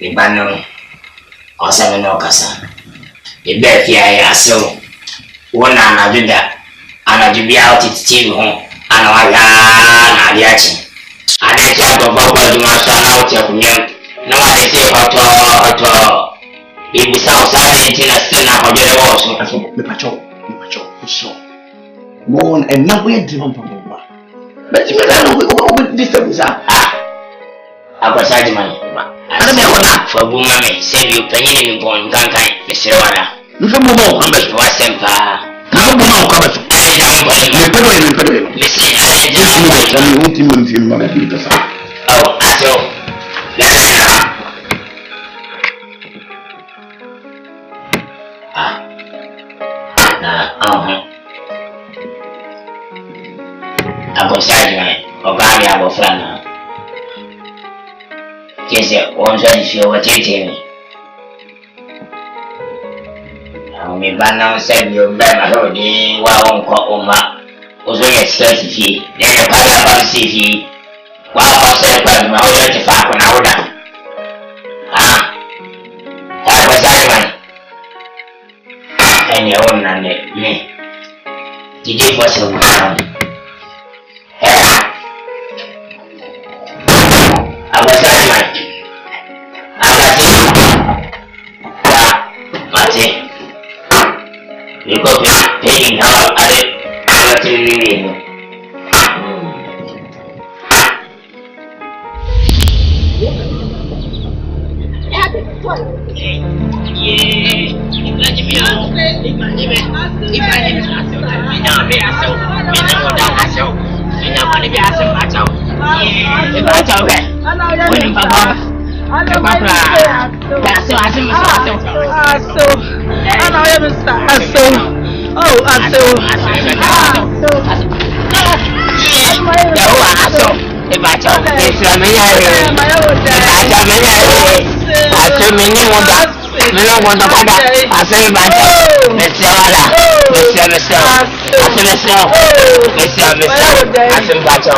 The banner or 7 Ocasa. The bed here I so. One and I do that. And I do be out its TV home. And I reaction. I didn't talk about what you must out of me. No, I say what it was outside in a still now. me pacho. So. Mon and now we driven from Boba. But you don't this is I was saying, I don't know for woman, save you penny born Gankai, Mr. Wada. You can move on, It was simple. no more coming. Oh, I saw. I was saying, Ogami, I was friend. Yes, once I feel what you tell me. Me banana said you remember the wow Oma was very expensive. Then you call about city. Wow, I said, but my own to fuck when I would have. That was that one. And your own and me. The day was so down. I was that one. You go paying how I did nothing. baby asem acho. Acho ke. Woni papa. Papa. Aso. Ana oye Mr. Aso. Oh, aso. Aso. Acho. Esa meya. Acho meni monda. Meno monda pada. Aso bacho. Mesewala. Meseo. Aso bacho.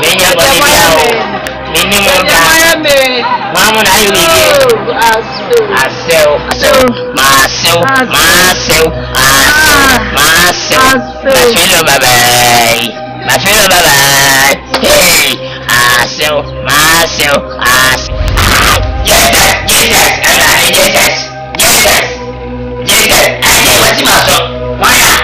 Menya bolivia. Mini monda. Mama na yuni. Aso. Maseo. Mafilo bye. Hey. Maseo. Yes. I what's my song? Why not?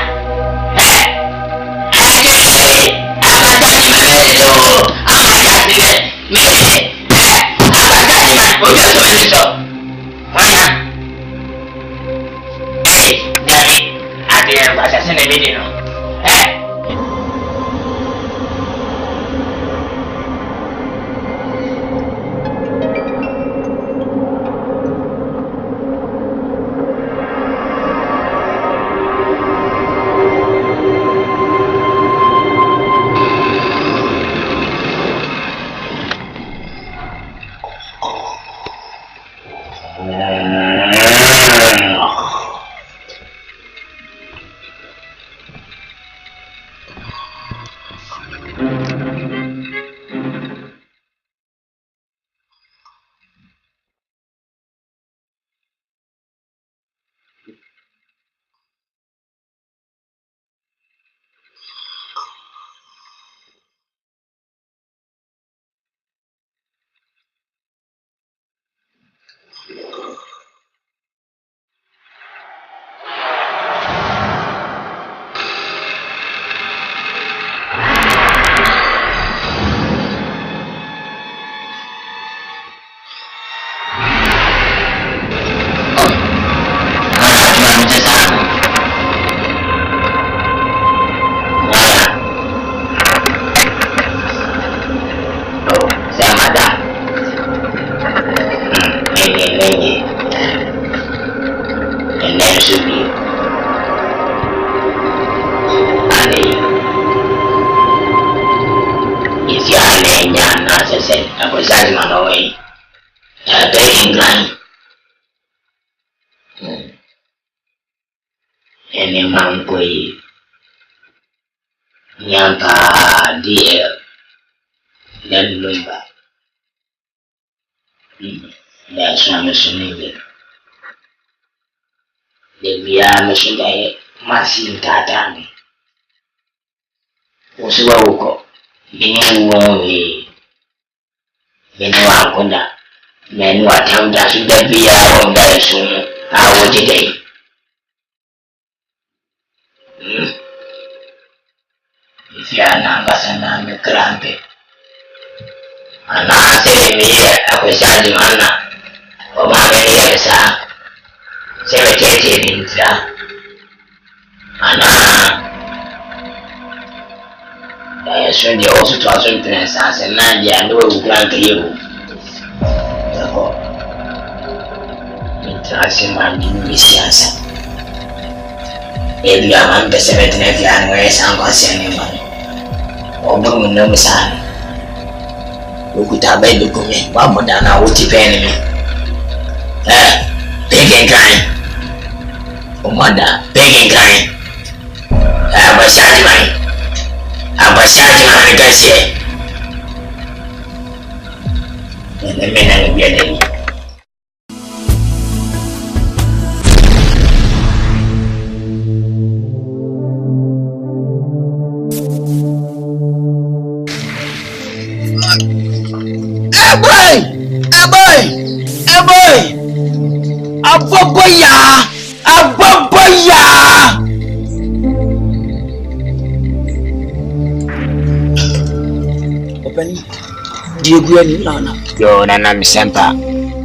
Yo nana misempa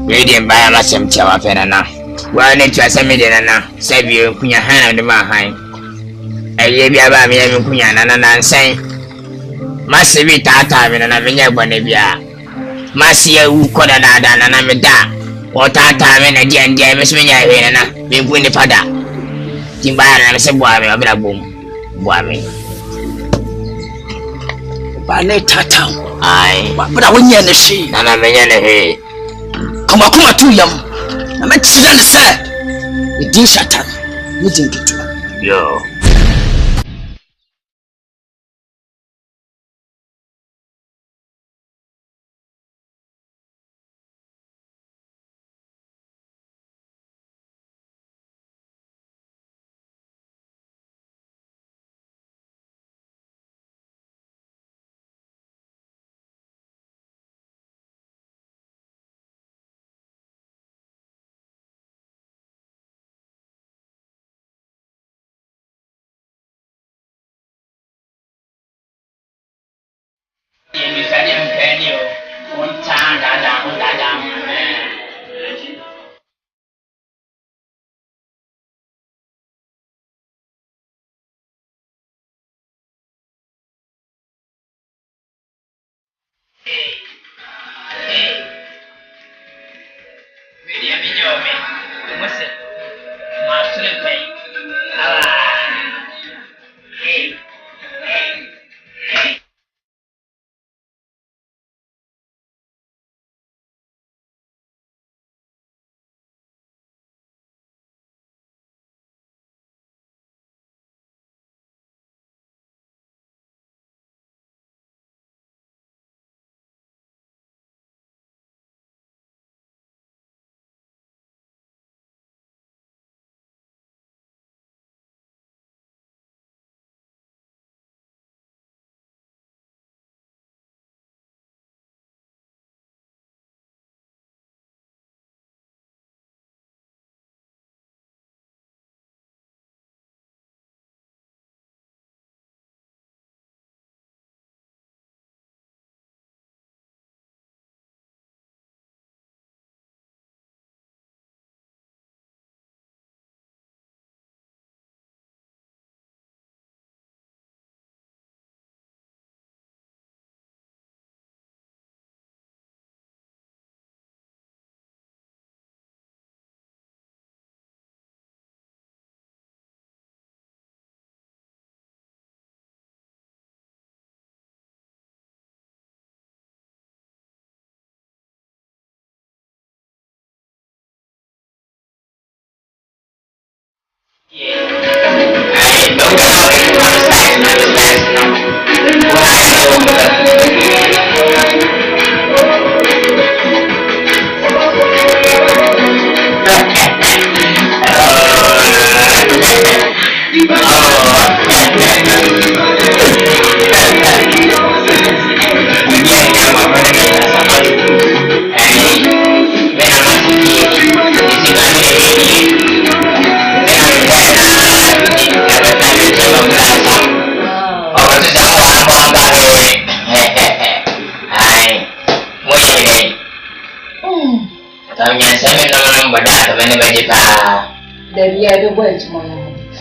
wedi mbaya masem chawa fena na wa ne twa se me de nana se bi kunya han de ma han aye bia ba me me kunya na nansan masibi tata me na me nya gbone bia masi awu koda da na me da o tata me na dia ndia me so nya he na me bu ni pada timba na me se boa me obra bom boa me ba ne tata ai ba wonya na shi na me nya ne he kuma tu yam na me chira ne se idin shatan ni din tutu yo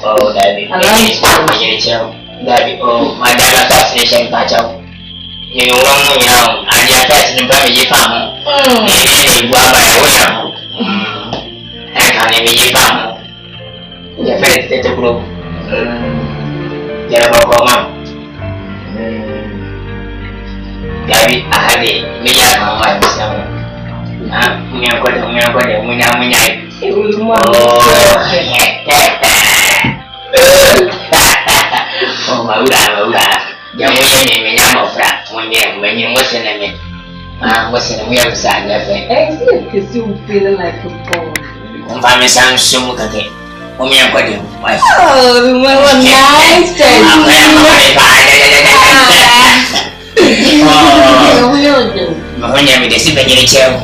oh David David oh madam association pachau ni orang yang ada atas nampak meji faham ni buat bayar orang kan meji faham ya fair itu group jangan bawa koma David ahadi meja mama bersama punya kode oh maura jangan punya ni menyamuk fra punya musim ni musim ni yang besar ni apa because you feeling like a boy umpama sang sumu kake punya kode oh well nice mahonja midesi banyere cheo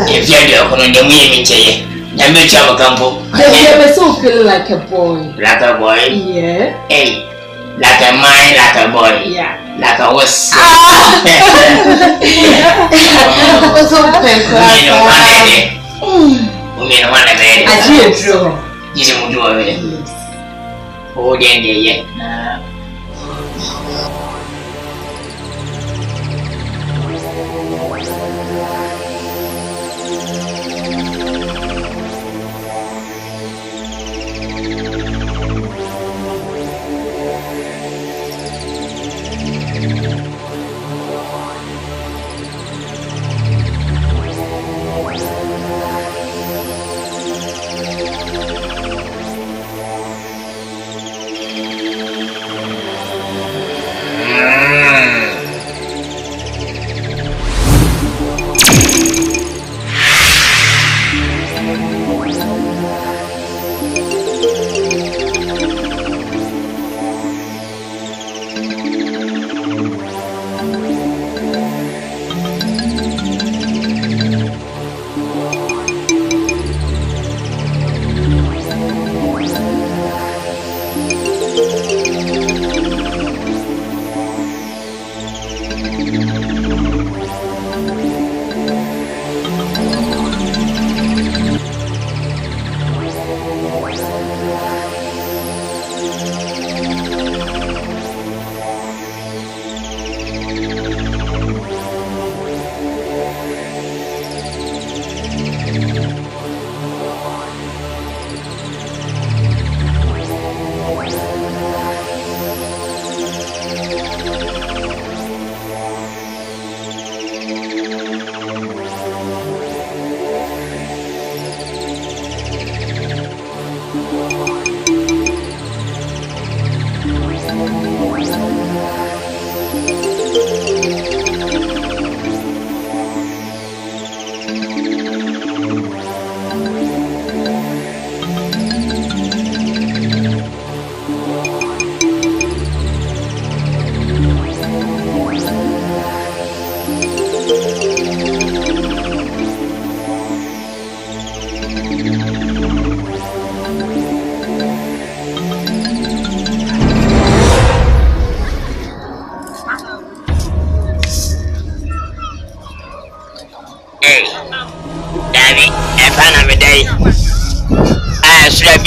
efia ndio kono ndio mwenye mincheye nyambe chama kampo you're so feeling like a boy yeah hey like a man like a boy yeah like a was so umeno wana bele ajie bro jise mujua wewe Oh, yeah.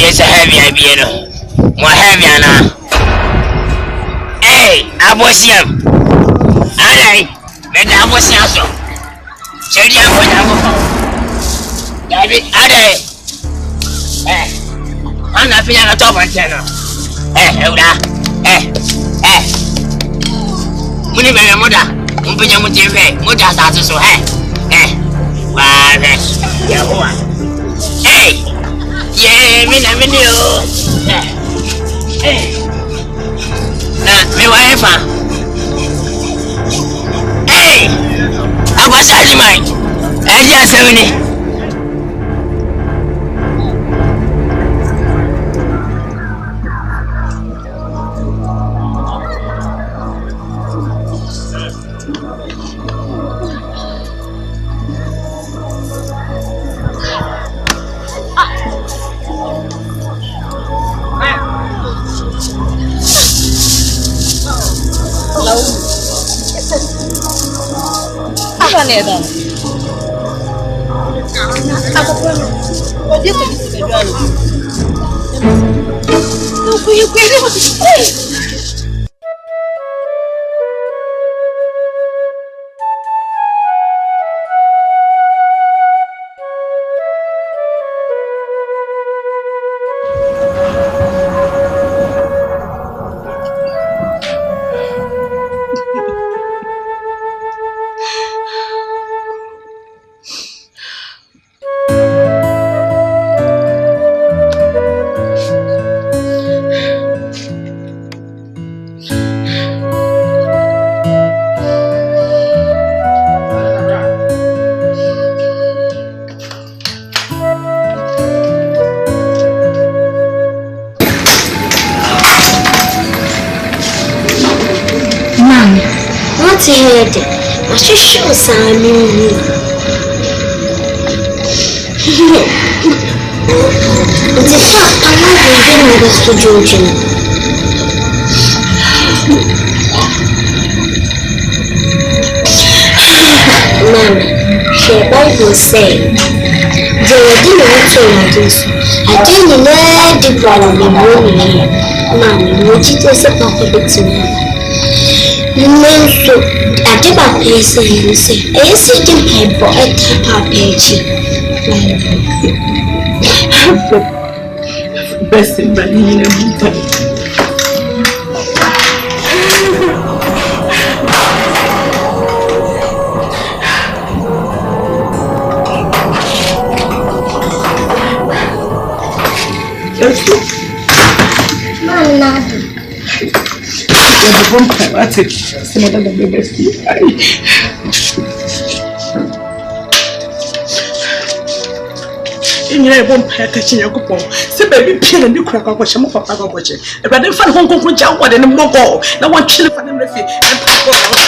It's a heavy idea. More heavy now. Hey, I was him. Alright, but I was him so. So you are going to David, alright. I'm not feeling a top antenna. Hold Money by your mother. Open your mother starts so hey. Yeah, me na video. Me wife. Hey, I was saying mine. I just said it. I should show Sammy. It's a fact, I'm not going to get to Georgia. Mama, the Bible says, didn't want to like this. I didn't know the problem in morning. Mammy, what did you say about the big thing? So I did my place and say, I see the paper at the page. Best in my That's it. Some of them are best. In your home, catching your coupon. Say, baby, pin and you crack up with some of our watching. A rather fun Hong Kong jump what and more go. No one chill for them, Riffy, and Papa.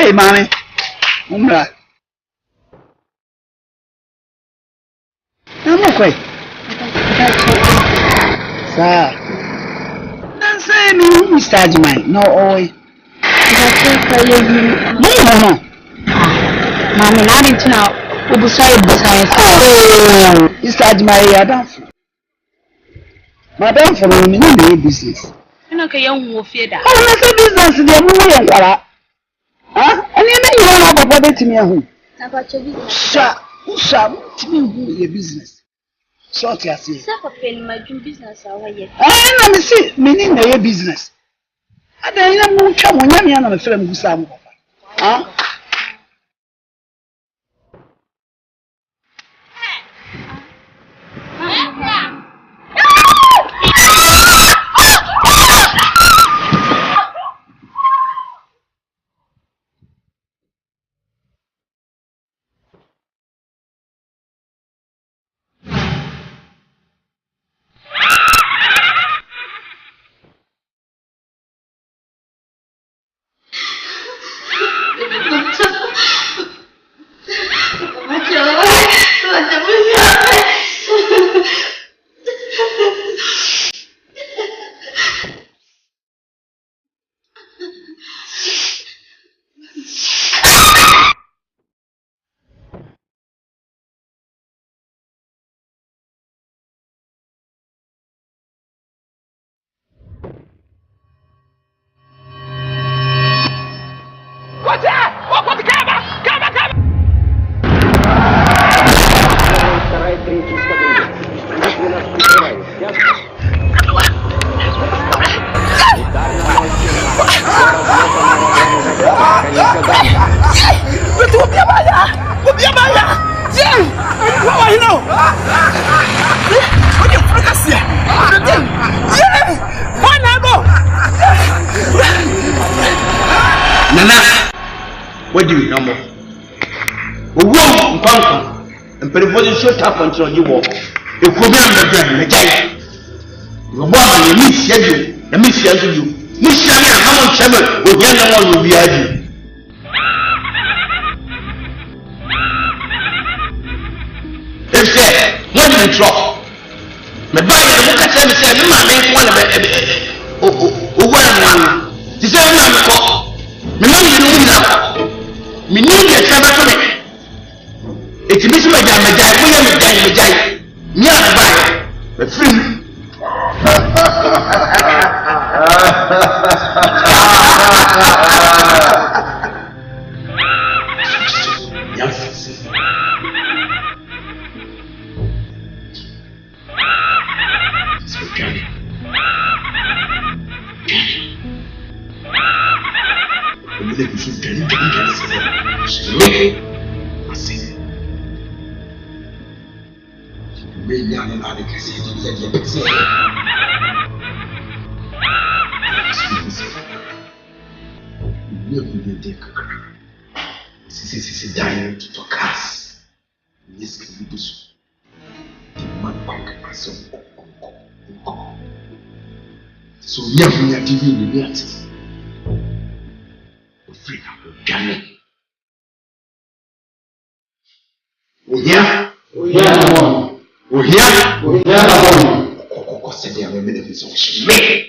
Hey, mommy. Umra. I'm okay. Sir. Don't say me, Mr. Ajimai. No, oi. No. Mommy, not into now. Ubusai. Mr. Ajimai, I don't. Madam, for me, no business. You know, young wolf, yeah. Oh, business, the movie. Ani me you na baba betimi ahu. Na ba che business. Sha, timi hu ye business. So ti ase. Sa papa ni ma dwum business awa ye. Na me si me ni na ye business. Ada ina mu twa mo nya me na me frem gusa mo papa. What do you know? A woman, and Perifosi shut up until you walk. A program of them, a giant. The woman, you miss you, and miss you. Miss Shana, how much ever will get no one will be at you. They said, what do you drop? My body, look at them and say, you might make one of it. Oh, well, this is not call. Me know you know that. Me know you never come in. It's me my dad, me and buy. But free. So never me TV in the net. Free up Johnny. Oh yeah. Said they have a minute of me. I said.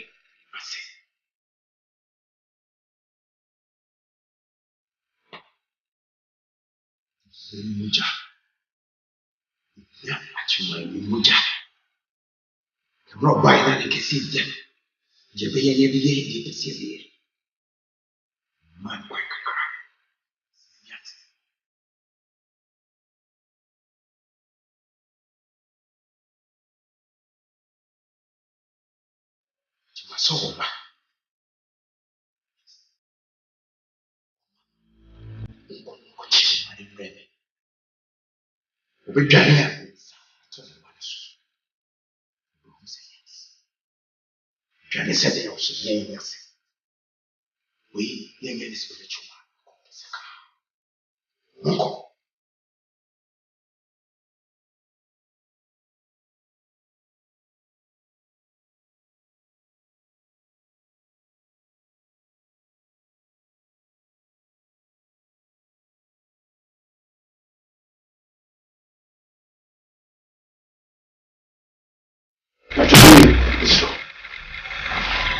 Muja. Yeah, actually, Muja. The rock by that you can see them. Jabaya never get it, see it. Man, why can't soul. We're driving out. Johnny said they also saying yes. We young and spiritual.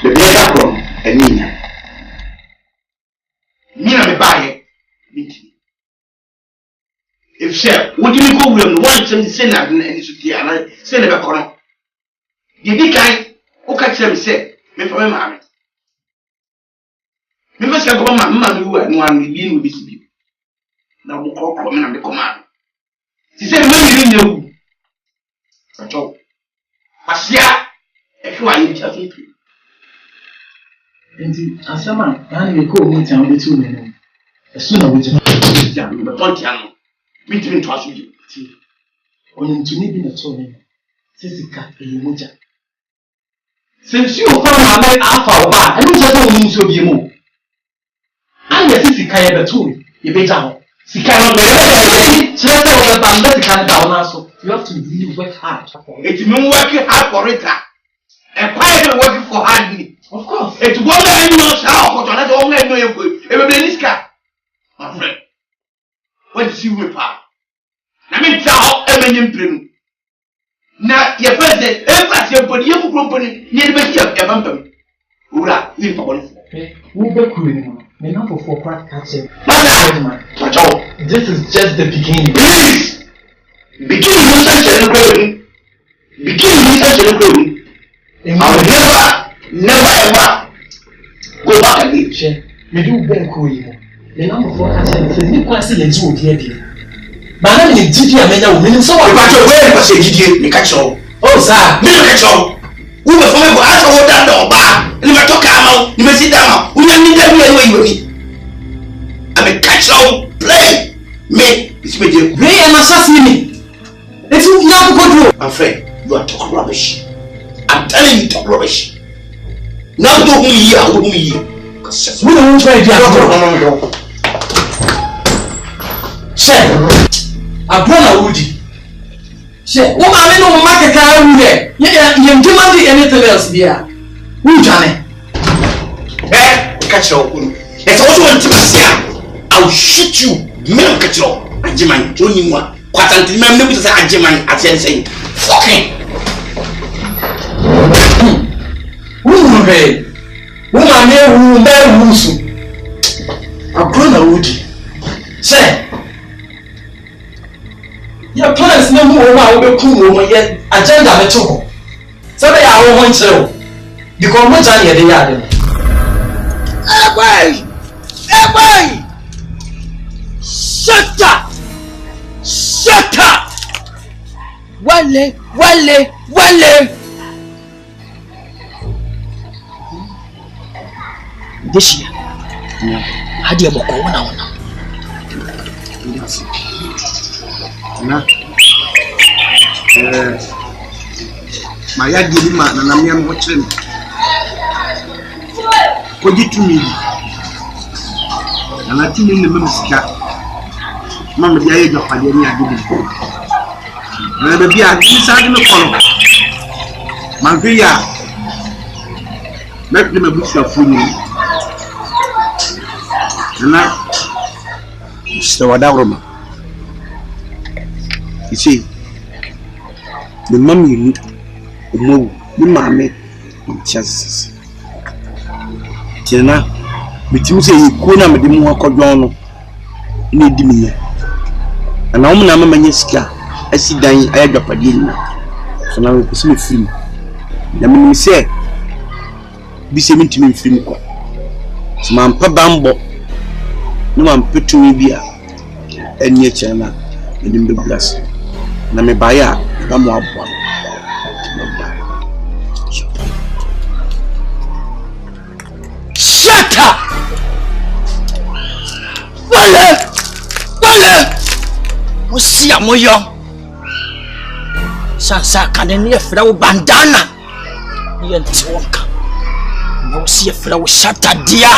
The better from and Nina. Nina me buy it. If she would you go with one some sin and Diana, send a corner. The big guy who catch them say, me for my mammy. Me was check on my who and one begin with this. Now, we call come and the command. She said, when you know, but oh, Asia, if you are in Japan. And as someone, I will go meet down the 2 men. As soon as we do, but don't tell me to trust you. On to me in a tournament. Sissika, a moja. Since you found my alpha, I don't just know to be more. And the Sissika, the 2, you better. Sikana, you have to really work hard. It's me working hard for it. And quietly working for hardly. Of course. It's one that I know how, but I don't know you. Everybody car. My friend. When you see me, pa. I mean, how Eminem Prim. Now, your first day, every body, you company, near the best of Evan. Ura, you for who be cool. Me not for crack catching. Mother, this is just the beginning. Please! Beginning with such a growing. Beginning with such a growing. I will never ever go back again. She, me do very cool. The number for catching is the quality and two here. But I'm in GT and men, so I got your way for GT, me catch all. Oh, sir, me catch all. Who will for me for us all that door bar? You may talk out, you may sit down. We don't need that way. I'm a catch all play. Me, it's me. Ray and assassin. It's not good. My friend, you are talking rubbish. I'm telling you, talk rubbish. Now do me here, do me here. We don't try to I brought a woody. She, what I know, market car there. Yeah, you demand anything else there. Who Johnny? Catch your own. It's also intimacy. I'll shoot you. Milk catch your Ajiman, Johnny one. Quite until my members are Ajiman, as I say. Fucking. Who may? Who I may who may lose. I brought a woody. Say. Your plans no more about cool yet agenda at all. So they are one show. You come much on the yard. Hey, shut up! Shut up! Wale. This year, how do you go now? My yard give him and I'm watching. Could you to me? And I think in the Mumska, Mamma, the age of Padania did it. And the beer inside the column. Maria, make them a bush of food. And now, Mr. Wadaroma. You see, the mummy move, the mammy, chances. Tina, between say you couldn't have the more cordon, need me. And I'm not a maniska. I see dying, I drop a deal. So now it's me free. The man say, be 70 free. So, my papa, no one put to me beer and yet, China, in the glass. Na me baya ba mo abwa shut up wale mo si amoyo sa kanen ye fra wo bandana ye ntiwonka mo si ye fra wo shata dia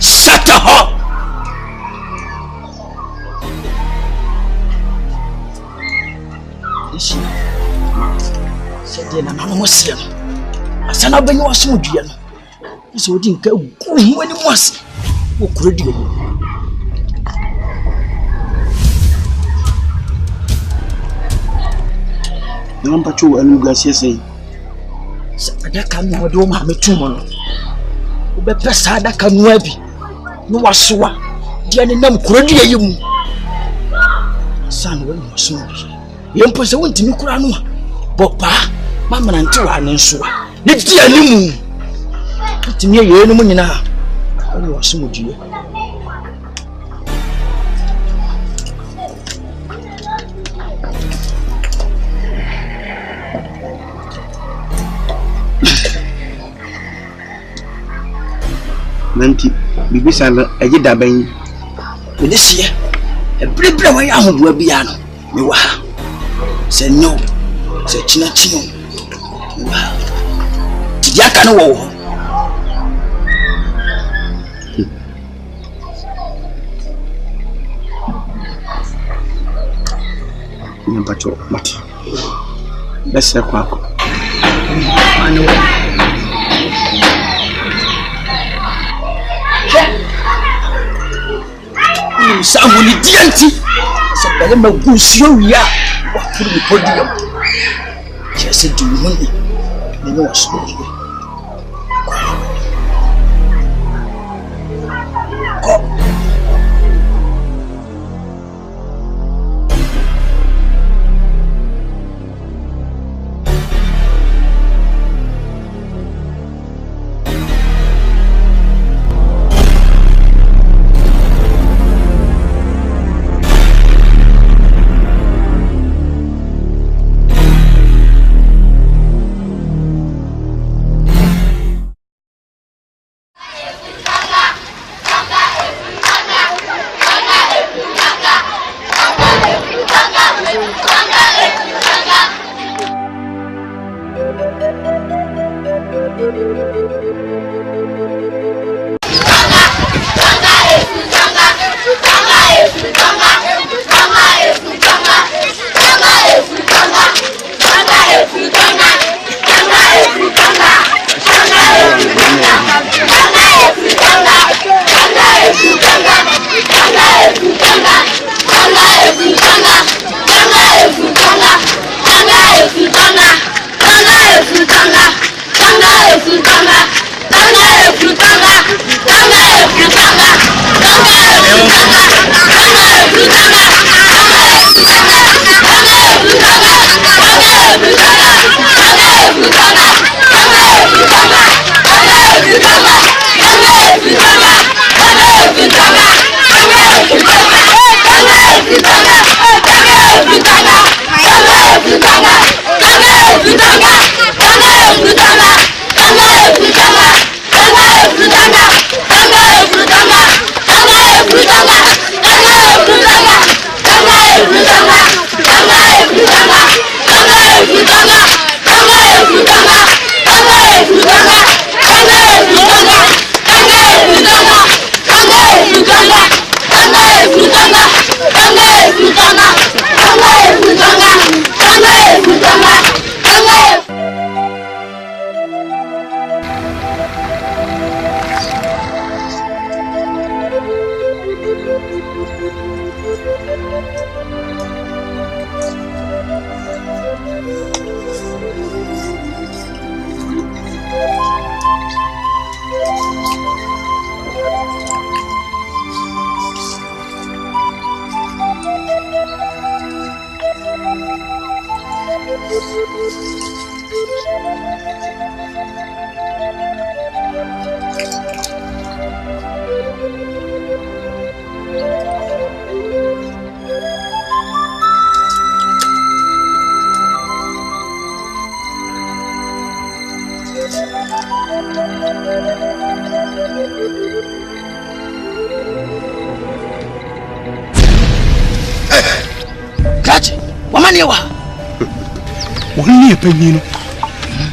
shata ho said then I'm Muslim. I said I've been watching with you. It's what you go when it was. Who could you? The number 2 and Garcia say, that can no do my tomorrow. Ube pesa that can webi. No waswa. Dear name could you? Son, when you smooth. You put a winter Kurano. Papa, Mamma and two are in Sua. Let's see a new moon. Put me a year in the Only was some with you. Nanti, bibi sana aje daban. Me this year, a bribra wa ya ho bia no. Me wa. Say no. Say china chino. Me wa. Ti aka no wo. Bacho mati bese kwako anu samu ni dianti sabale magusio wia wa furu ni podium chese dumuni ni no so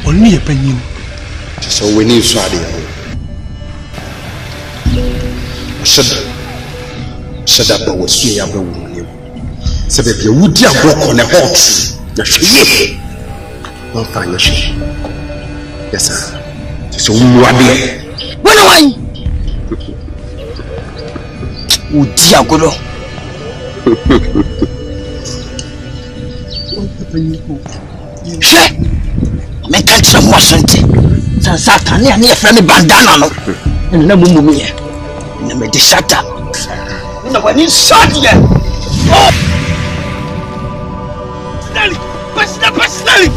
Only a penny. So we need Swadi. Said that was me. I will you. Said if you would have broke on a horse, not find your ship. Yes, sir. So you are there. When I would Diagolo. She make a some wasn't Satan near friendly bandana and no mummy. Never the shutter. No one is shot yet. Oh, Nelly, personally.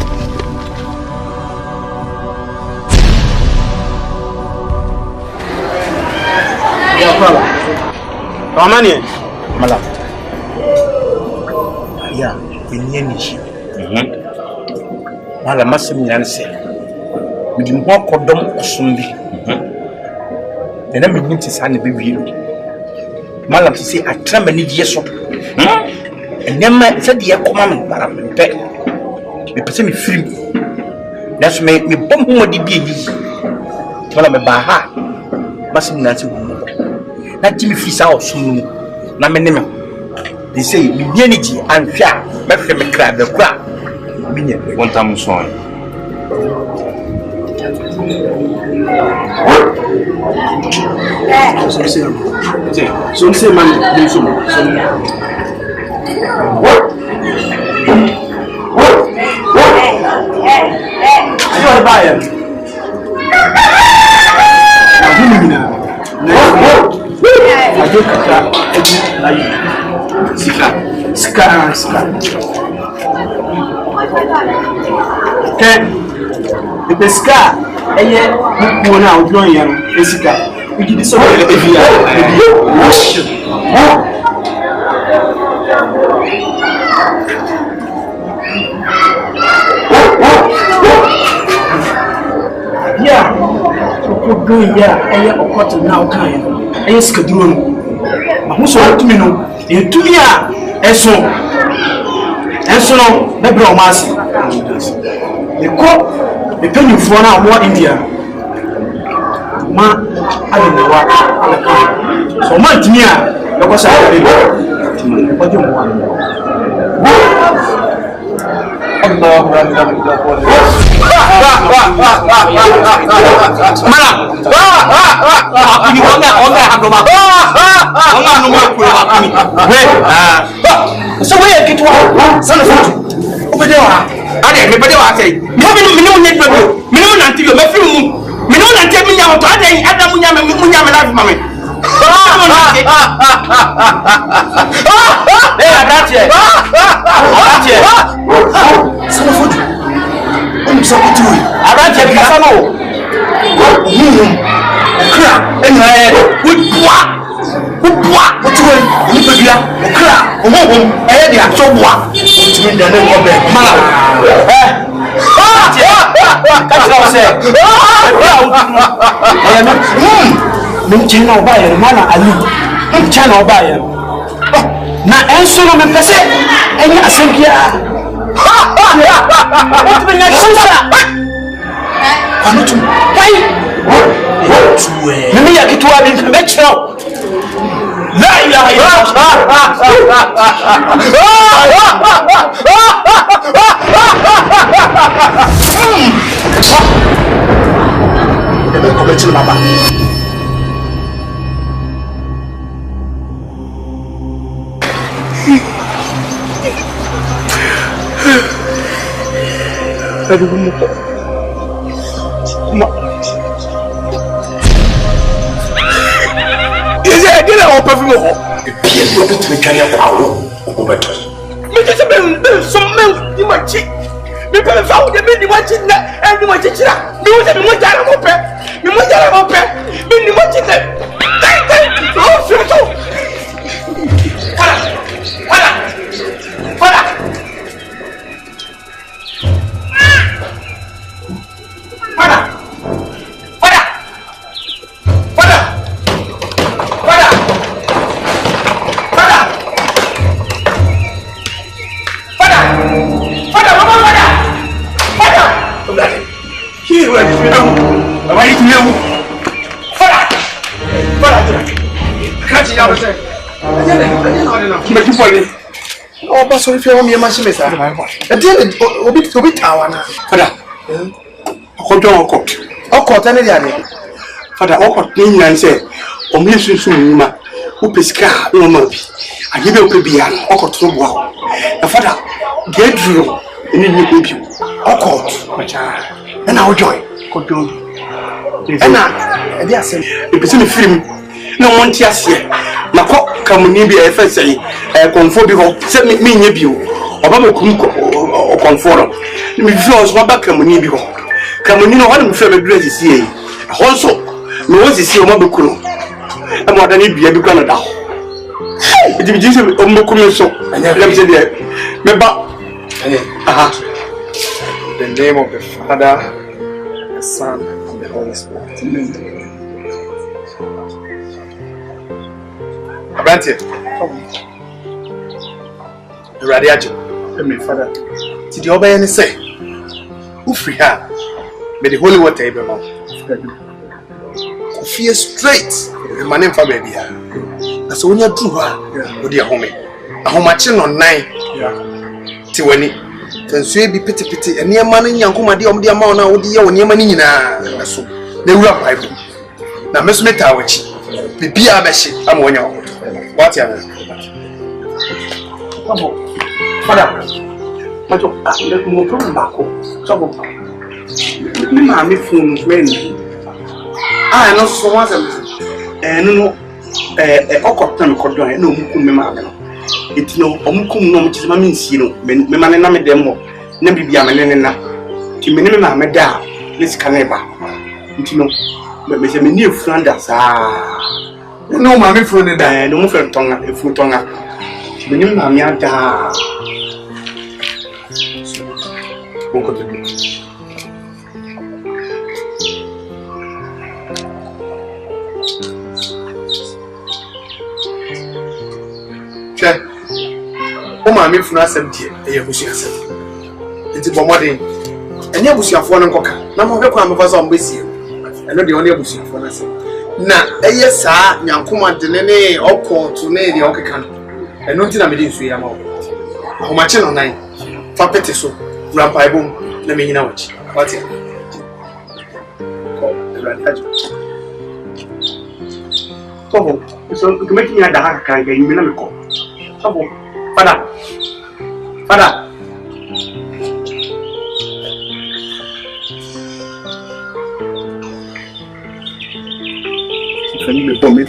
Papa. Amani. Mala. Ya, benye ni. Mala masim nyanse. Midi mo kodom osumbi. Ena me nti sa ne bewie. Mala se atrama ni die so. Enema se de yakoma me para me pe. Me pese me film. That's me bom ho de bi yi. Mala me ba ha. Masim nyanse wo. Na Jimmy Fisa osum na me ne me. They say me energy and fear. Me fe me kra be kra. Me nye one time so. So say man so. Ayo ba ya. Ayo kata ayi sika ke the sika eye buku na ojo yan esika igi so ebia yeah ko do ya eye okoto na o kan eye sika duro no mahuso tumi no etumi a eso no be bro masi e ko e penifo na mo India ma adewa so man tumi a e ko sa be ko je mo Allahu akbar mana ini onga handoma kula we so we get wa sana foto obedewa ade me bedewa kai me no nyet bebo me no nanti yo me film me no nanti me nya to ade adamu nya me life mame abratie sana foto so abratie bi kasa no kra enye wudwa otuwe ni pebia kra omo eye de atobwa otuwe ndane ko be mala katra se mchana obaya mana ali mchana obaya na enso no mepese enye asenkia otuwe na sasa anutu kai otuwe mimi ya kitu wa bin mechro la ilaha illallah o perfume ho pie ko bitime kan ya kwawo o beto me je se be so men di machi me pe fa wo de me di machi na e di machi chira me wo se me mo jara mo pe me di machi na dai o so so wala Oba so if you want me machimesa at the end obi tawana fada okot na dia de fada okot ni nyan se o me sunsun nyima o pesika no ma bi age be o pe bia okot no boa na fada gedru ni ni ko bi okot macha na o joy ko joy na e dia se e pese ni film no monti ase na ko kamuni bi e fa sei konfo bi ho se mi nya bi o oba me kum konfo no mi fi o so ba kamuni bi ho kamuni no ho na mi fi be dure sisi e ho so me wo sisi o ma be kuro e more than if you do Canada. It is just a commission. And let me say, remember, the name of the Father, the Son, and the Holy Spirit. Abrantie, the radiator, my father. Did you obey any say? Who free her? May the holy water be mouth. Fear straight, my name for baby. That's when you're true, with your homie. A home matching on 9 to when it can sway be pity, and near money, young Kuma, the amount now, the year money in a so they will have Bible. Now, Miss Metawich, the Pia Beshi, I'm one year. What you have? Father, but let me go back. Trouble. I'm phone friend. I know so much. No, Okotan Cordon, no Mukum. It's no Omukum, no, which is my means, you know, Memaname demo, Nebia Manena, Timinima Meda, Miss Caneva. You know, Mr. New Flanders. No, mammy, friend, no more tongue, a foot tongue. Minima Miata. Oh, my me from us empty, a Yabusia said. It's a bombarding. And Yabusia for an cocker. No more come of us on with you. I know the only Yabusia for us. Now, yes, sir, Yankuma Denene, or call to Nay the Okakan. And not in a meeting, so I'm how much on 9? Papete so, Rampai boom, let me know it. What's it? Oh, so to make me a dark kind of miracle. Father.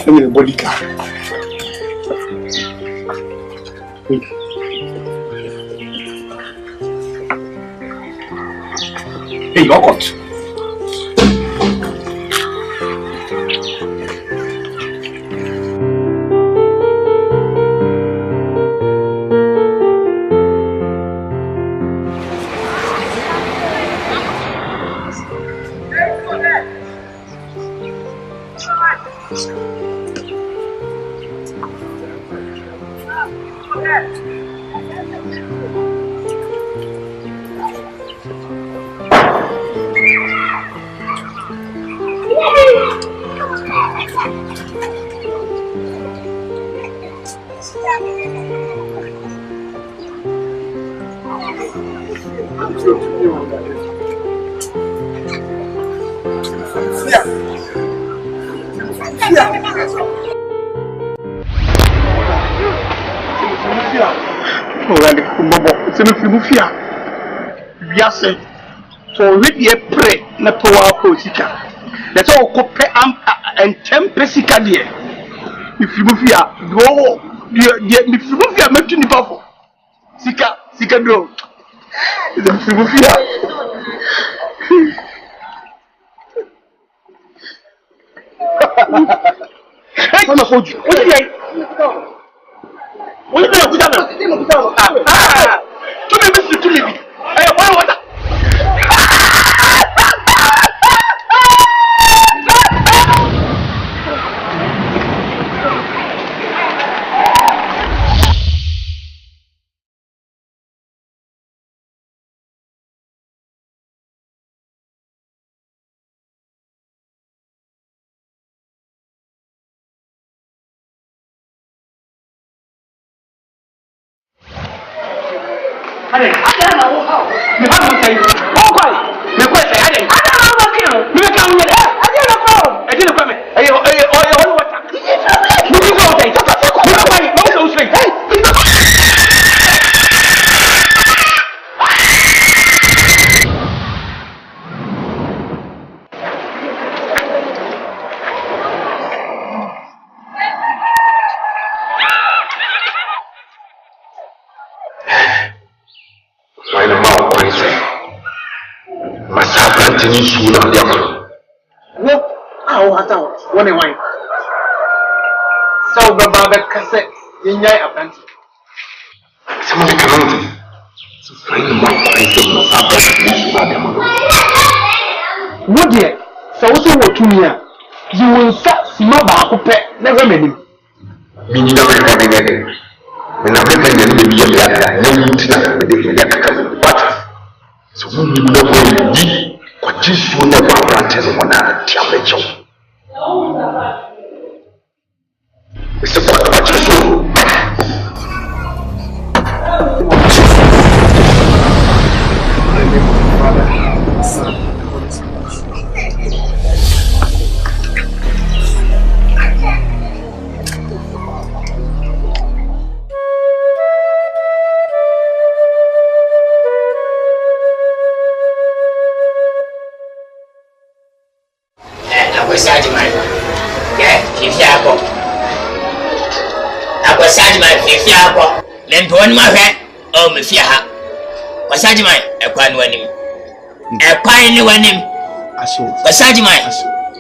Family body car. Hey, you're caught. So read ye pray na power posika. That's all copy and tempesica dear. If you move here, go if you move here, make you powerful. Sika do. If you move here. Hey, I'm hold you. What you like? What you doing? To me. Hey, what? So baba be kase yenyai apprentice. Someone can answer. So find my place in the What dear? So what to me? You will start smaba ko pe na remedy. Meaning of everything. When I'm living in the Bia, no internet with the but so when you know where you what you should never granted one another temperature. It's a part of your soul. Lempo ma hwe o me fia ha wasaji man ekwan wanim ekwan ni wanim aso wasaji man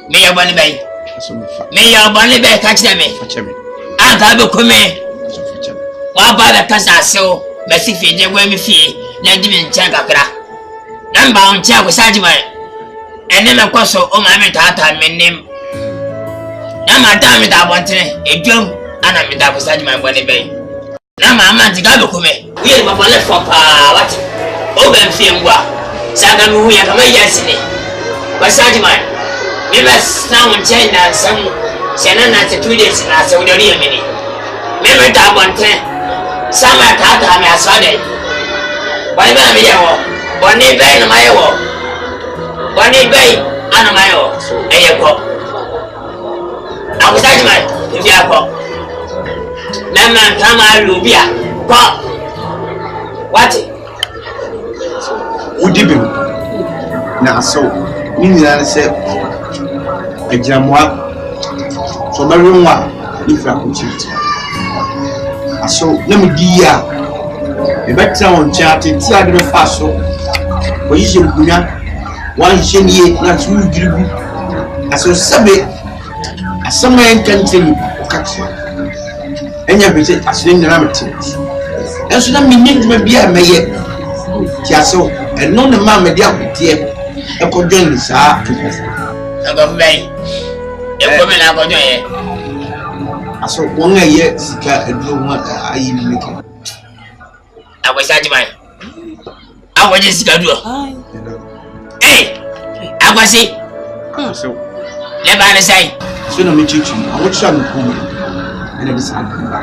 me ya bani bai aso me ya bani bai ka kire me aka be kume wa ba da kasa so be si fi je gwa mi fi na di mi ncha kakra namba on cha wasaji man ene me kwaso o ma me tata menim na ma da me da bontene edwam ana me da wasaji man bani bai na mama ntiga bekume uye papa le fopa wati o be mfiemwa saga mi huya kama yasine basaji man me bas na mun chenda samu sena na 2 days na saudi arabia mini me me ta bonte sama ta me asade bani ba me yawo boni be na mayewo boni be ana mayewo eyeko abusaji man ndi akọ Mama kama lubia kwa wati udibim na aso nini na se ejamwa so marinwa ifra kuchiti aso na mudia e betra on chati ti ade be faso o yije kunya wan shenie na tu girigu aso sabe asama enkanteni okatse enya bete asile nyina mete enso na minni bia meye tiaso eno ne ma me dia kutie ekodwen ni saa agombai ekome na akodwen ye aso wonga ye sika edro ma ayi ni meke agwasaji mai agwaje sika duo agwasi so le ba ne sai so na me chichi awo tsa no ku ene bisa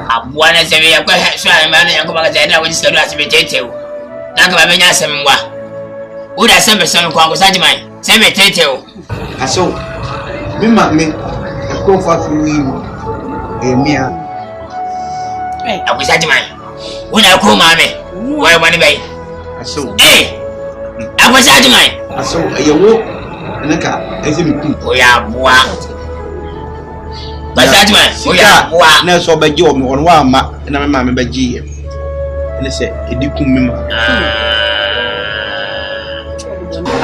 abwana sebe yakwa shwa mane yakoba kaza na wajisika ndo asibeteteu nanga bamenya asemwa uda sembe sonu kwa kusaji mai sembe teteu aso mima me ko fa fuwi emia akusaji mai una ko mame wayo mani bai aso akusaji mai aso ayewo naka ezimi ku oya bua basaji man oya bua na so beje o me won wa ma na me ma me beje ye ne se edikum me ma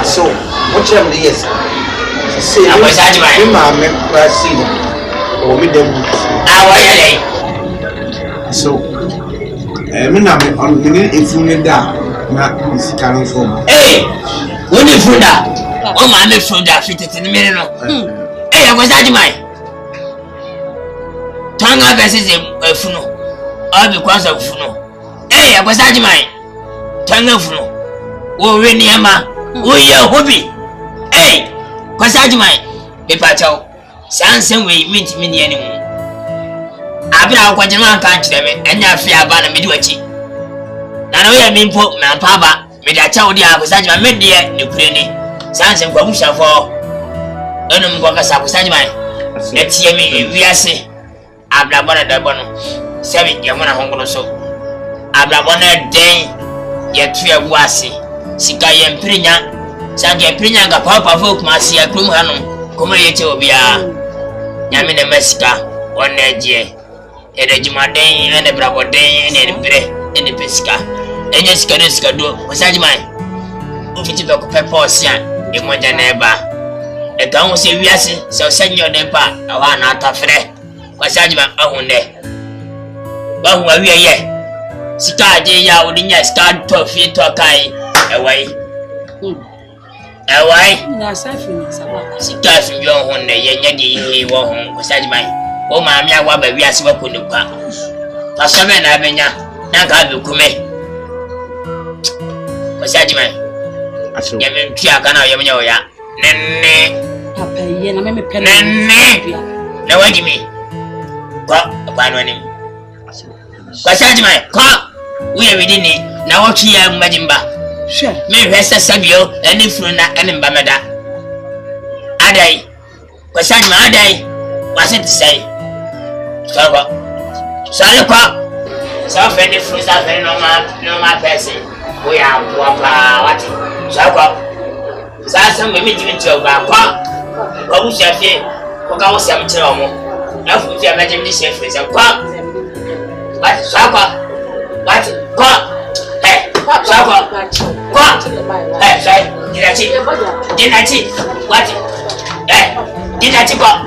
aso what you have yes say basaji man me ma me kwasi o me dem awaya le so me na me on me efunu da na sika no so woni funda o ma me funda fitete ni me no basaji man tanga versus funo all because of funo abasaji mai tanga funo wo we niama wo ye hobi kwasaji mai be pachao sansen we mint mini ani mu abira kwa jema kan kire me enya afia ba na medi wachi na no ye mimpo na paba me da cha odi abasaji mai me de ne kureni sansen kwa mushafo eno mko kasa abasaji mai etie me wiase ablabona dabono sebi yamuna hongono so ablabona den yetua guase sika yemprinya sange yemprinya ga papa folk masi ya krum hanu kuma yete obia nyame na masika wona je ede jumaden ene braboden ene bre ene pesika enye sika no sika do osaji mai ufiti be ko pepo sia e monja na eba e kan wo se wiase se osanyo den pa awa na atafre wasajima ahunde bahu wa wiye sika je ya odinya sika to fi to kai ewai na safi ni sawa sika fi yo hunde ye nyadi yi wo hun wasajima o ma mi awa ba wi ase wa konupa asome na benya na ka bi kume wasajima yame ntwa kana yamnya oya nenne papa ye na me pen nenne na wajimi kwa nwanim wasajima kwa uye widini na woki ya majimba sure me hwesa sabio eni furu na eni mbameda adai wasajima adai wasent say sawa sale kwa safa eni furu safa eni no ma person we are wapa wati sawa sasa mimi jimiti oba kwa obusi afie kwa wosi amtira omo na fu fi amajem di chef reza kwa wati sawa wati kwa sawa kwa sai dinati wati dinati kwa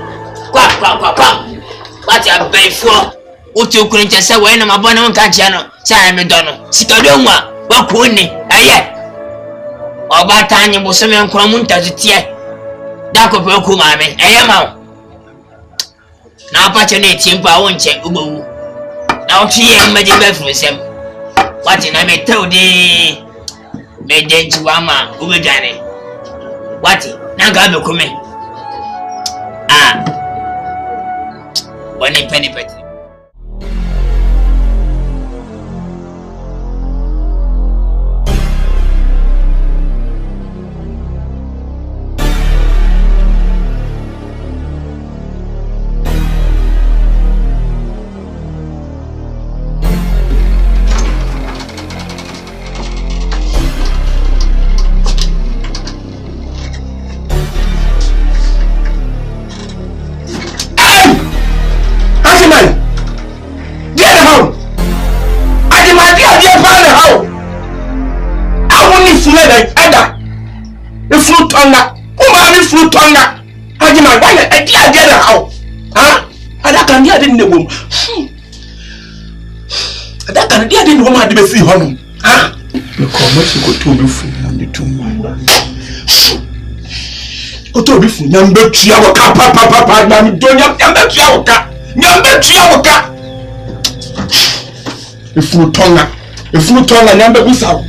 wati abaifo uti ukurincha sa we na mabona nka chiano sa me dono sikadonwa wakuni aye oba tanyi busome nkro munta zutie dako pe ku mame eye ma na apache na etimpa wonche ugbowu na otiye mmaje be frusem wati na me tewde me denji wama ubegane wati na ga be kume wani penny peti Frutonga. Hajima, why a dear dear how? Huh? And I can hear the woman. That can hear the woman to see home. Huh? The commerce go to be free and the two man. Otobi fu nyambe tia waka papa na donya nyambe tia waka. Frutonga nyambe busawo.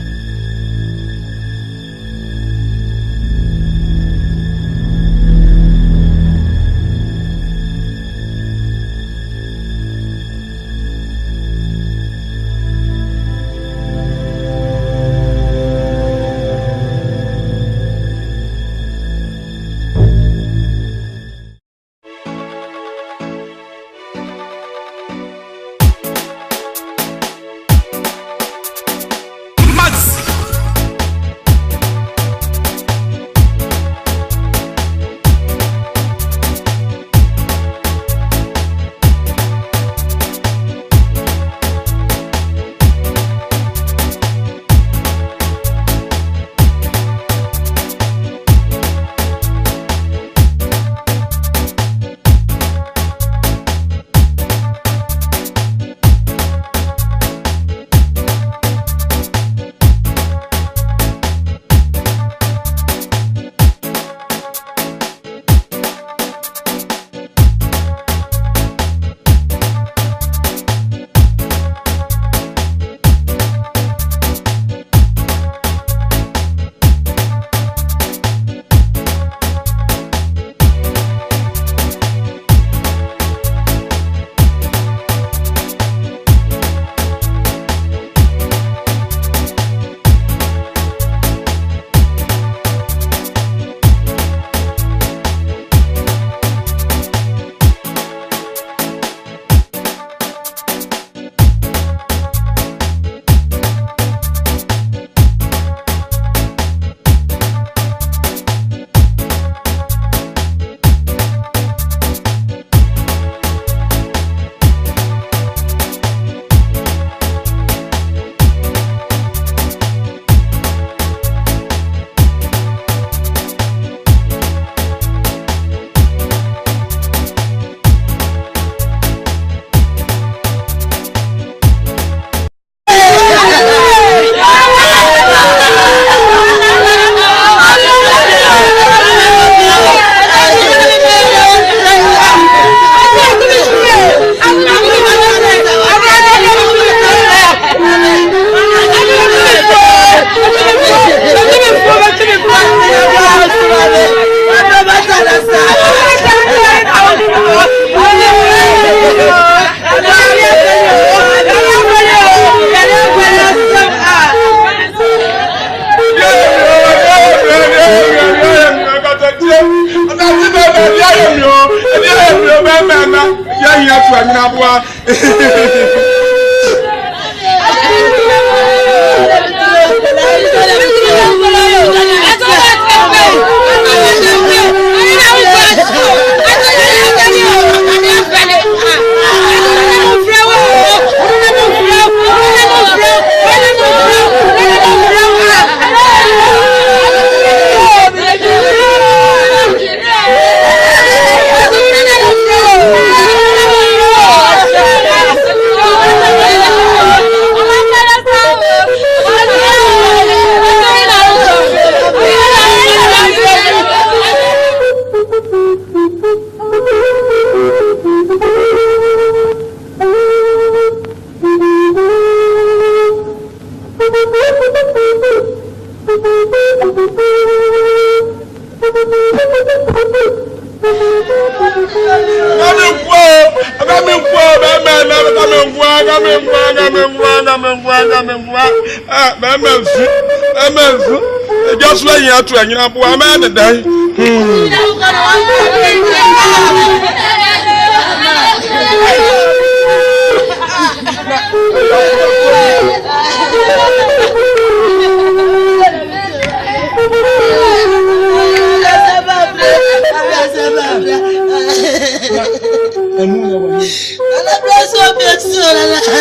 Just when you have to, and you have one man a day.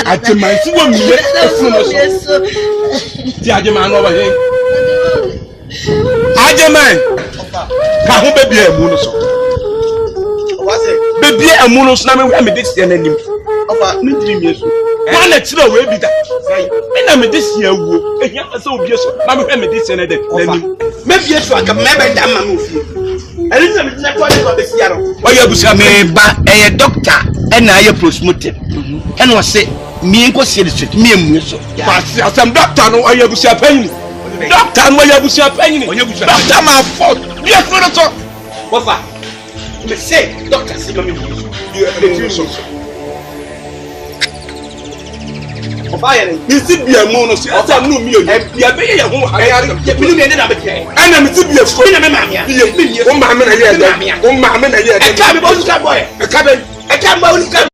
I tell my two women, Ajeman, kahu baby e mu no so. Baby e mu no so na me this year nanim. Ofa, me dream yesu. Wa na kira we bi da. Me na me this year wo. Ehia fa se obi so. Ma me this year nanim. Me bi yesu aka me be da ma me ofie. Eri na me na kwa de be sia ro. Wa ya busia me ba eye doctor e na aye prosmotive. E no se me nko sie district me emu so. Fa asem doctor no aye busia panyin. Doctor no ya busia panyin. Doctor ma fault. You for the talk. What? Me say doctor see me. You so. Fire. You see be a mono so ata no me o. Bia be ye ho ayare. Me no me dey na be tie. Ana me see be a so. Me na me maamia. Be o maame na ye da. O maame na ye da. E ka be bo suka boy. E ka be. E ka ba suka.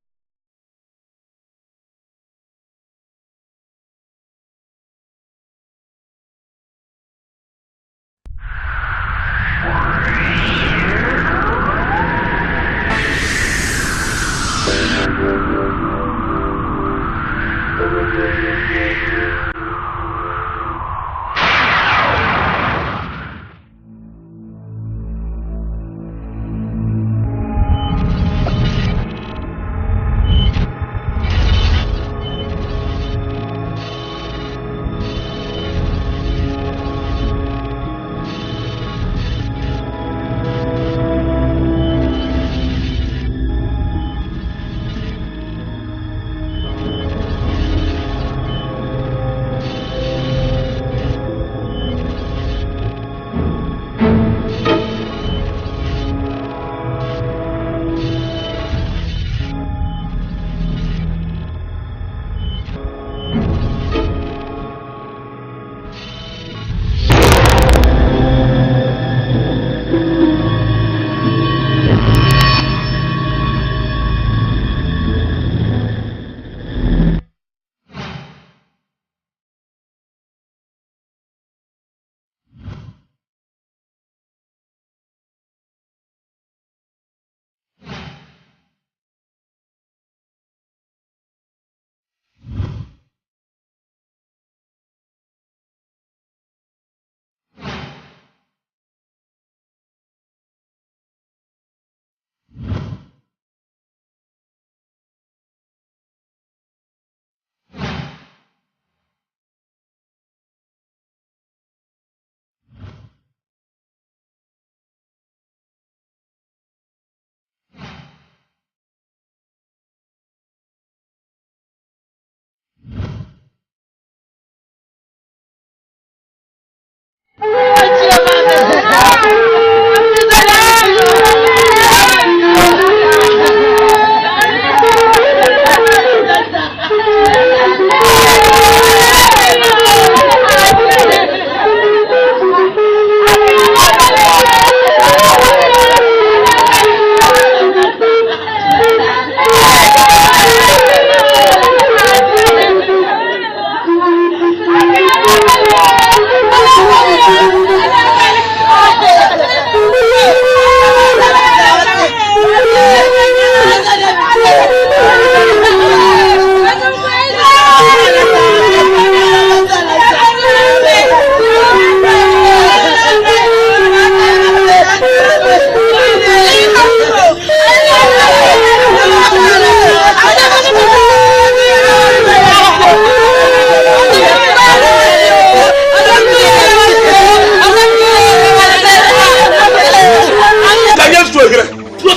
here.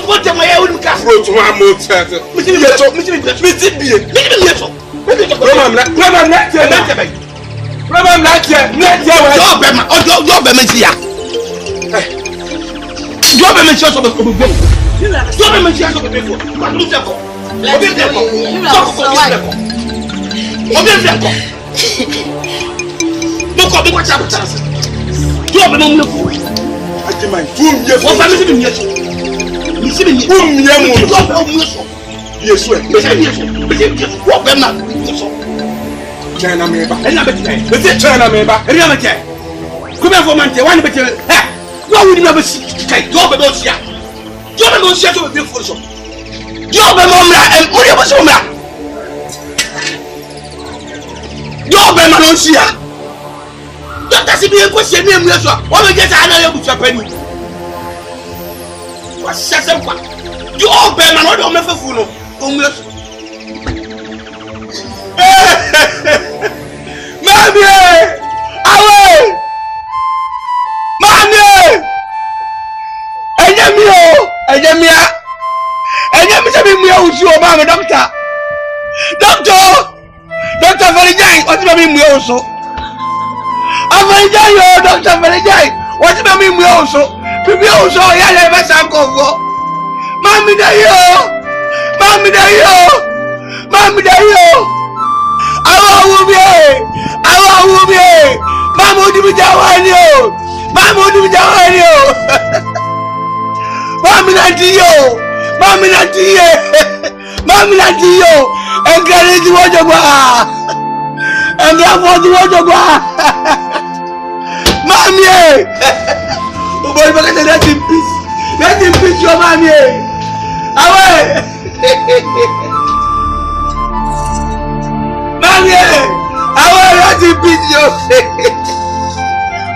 What am I owing cash? Bro, to my motor. Mission, China member, and I bet you, China member, and I bet you. Come here for Monday, one bet you. Why would you never see? Job about here. Job about here to be for some. Job about and whatever so much. Job about here. Don't ask me a question. What we get another with your penny. What's that? Job about no member for no. Mami! Awe! Mami! Enyemia! Enyemi se bi mu ya usu o ma me doctor. Doctor Verijai, o ti ba mi mu ya usu. Averijai yo Doctor Verijai, o ti ba mi mu ya usu. Bi mi ya usu ya le be san ko go. Mami da yo! Mami da yo! Mami da yo! Awa wumi Mama odi mi jawani o. Mami na ti yo. Engare ti wojo gba. Mami o boy baka say let in peace your mami awe. Mami awe let in peace your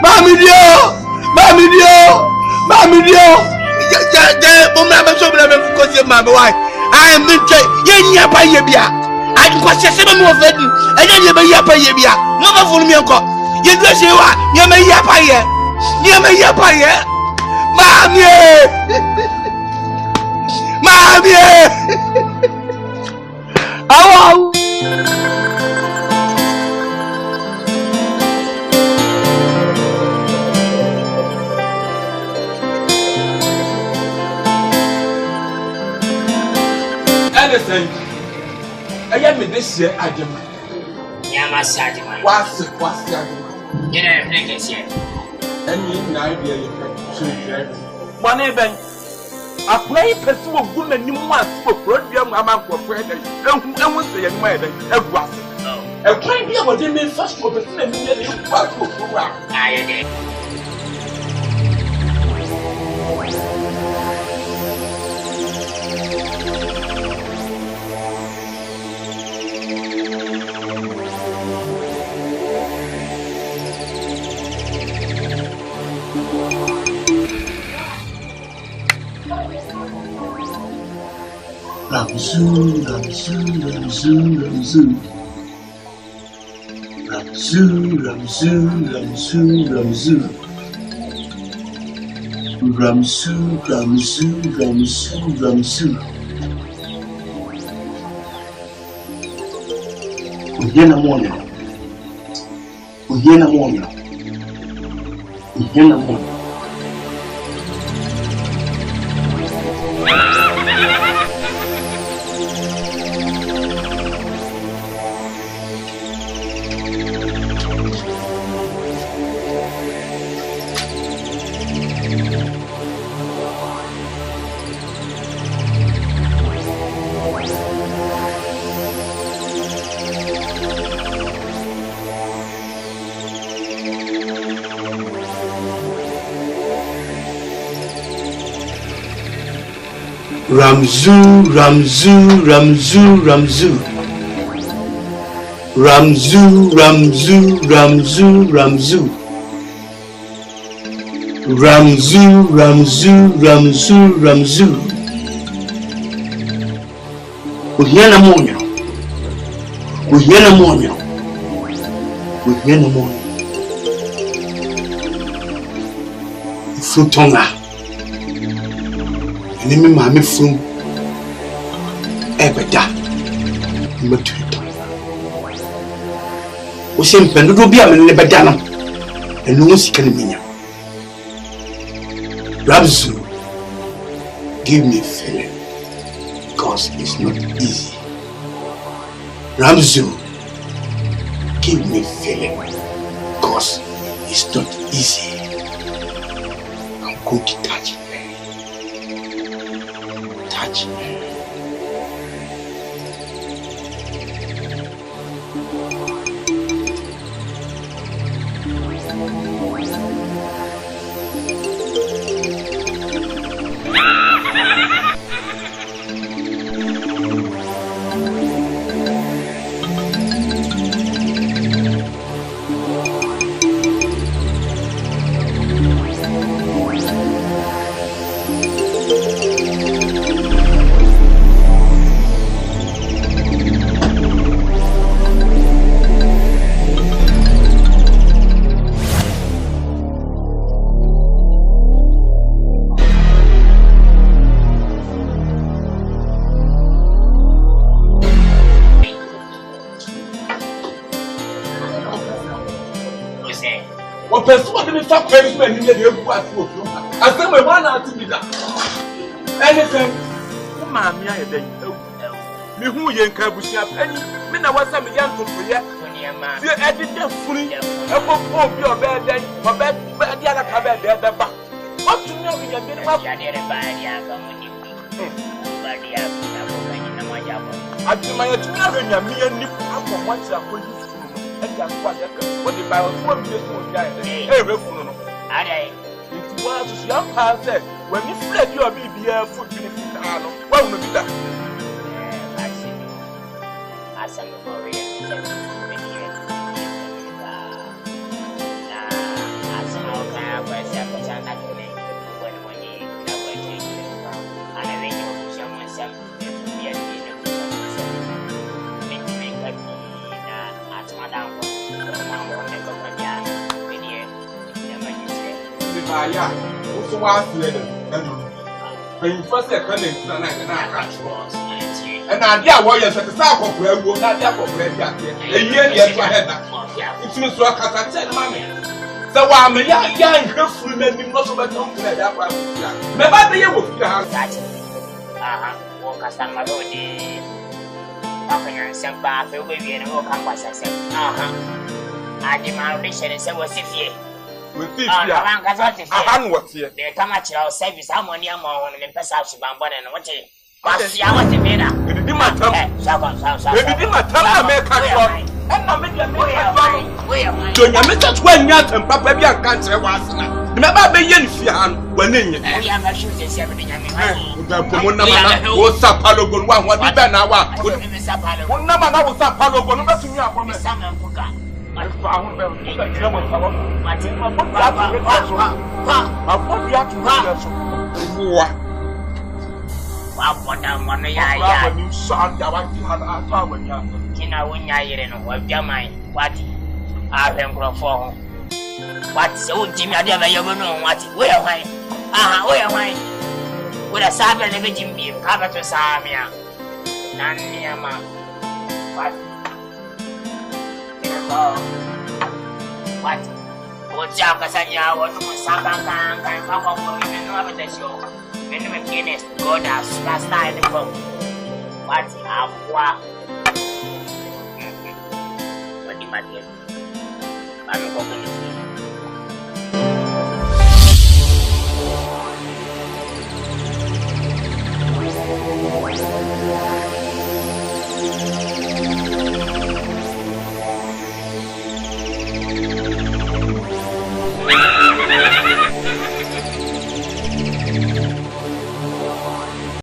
Mami dio. Mama be so blame for cause mama why? I am not yen pa ye bia. I can question se me ofedi. Enya ye be ye pa ye bia. Mama funu mi enko. Ye do se wa, ye me ye pa ye. Mami. Awu. Understand? I am this year, Adam. Yama Sadima. What's the Adam? You know, niggas here. And you idea you can. One even a play pursue of women you must for program among for friends and won't say any more than a glass. A plain beer was in the first for the same part of the world. I did. Ramzu. Uhiana monyo. Frutonga. ɛne me maame funu ɛbɛda mbɛtuto wo sɛ mpendodo bi a me ne bɛda no ɛno ho sika ne menya Rabzu give me a feeling because it's not easy. Rabzu give me a feeling because it's not easy. I'm going to touch her. Touch her. Anything, Mamma, me who you can push up any minute was some young to yet. You added the fully a book of your bed, then, or bed, but the other cabin there, the back. What to know in a bit of I do my children, a mere nip up from once I put you through, and just what the Bible for this one guy, every funeral. It was young said, when you fled your baby, food benefit, what will be that? I see. I said, also was later. When you first said, and I dear warriors at the south of where we will not have a year yet to head that. It seems to a cat and money. So while me young girlfriend remember not about that one. Never the year with your house. Walk us on my road. Often some bath will be in a walk on what I said. I demand mission and say, was if ye. I what's here. They come at your service, how many more and perception and what it was. I was the better. It did my time. It did my time. Make a and I make a way. Don't you make that when you're and Papa can't say what's not. Remember the yen fian when in you. We are not shooting everything. What's up, Palogon? What did I now? What number I was up, Palogon? That's me up on the summer. I found them. I think my book what? What's up, Casania? What was Sakan and Papa and over the show? When you McGinnis go down, last night in the boat. What's up? What do you mean? I'm going to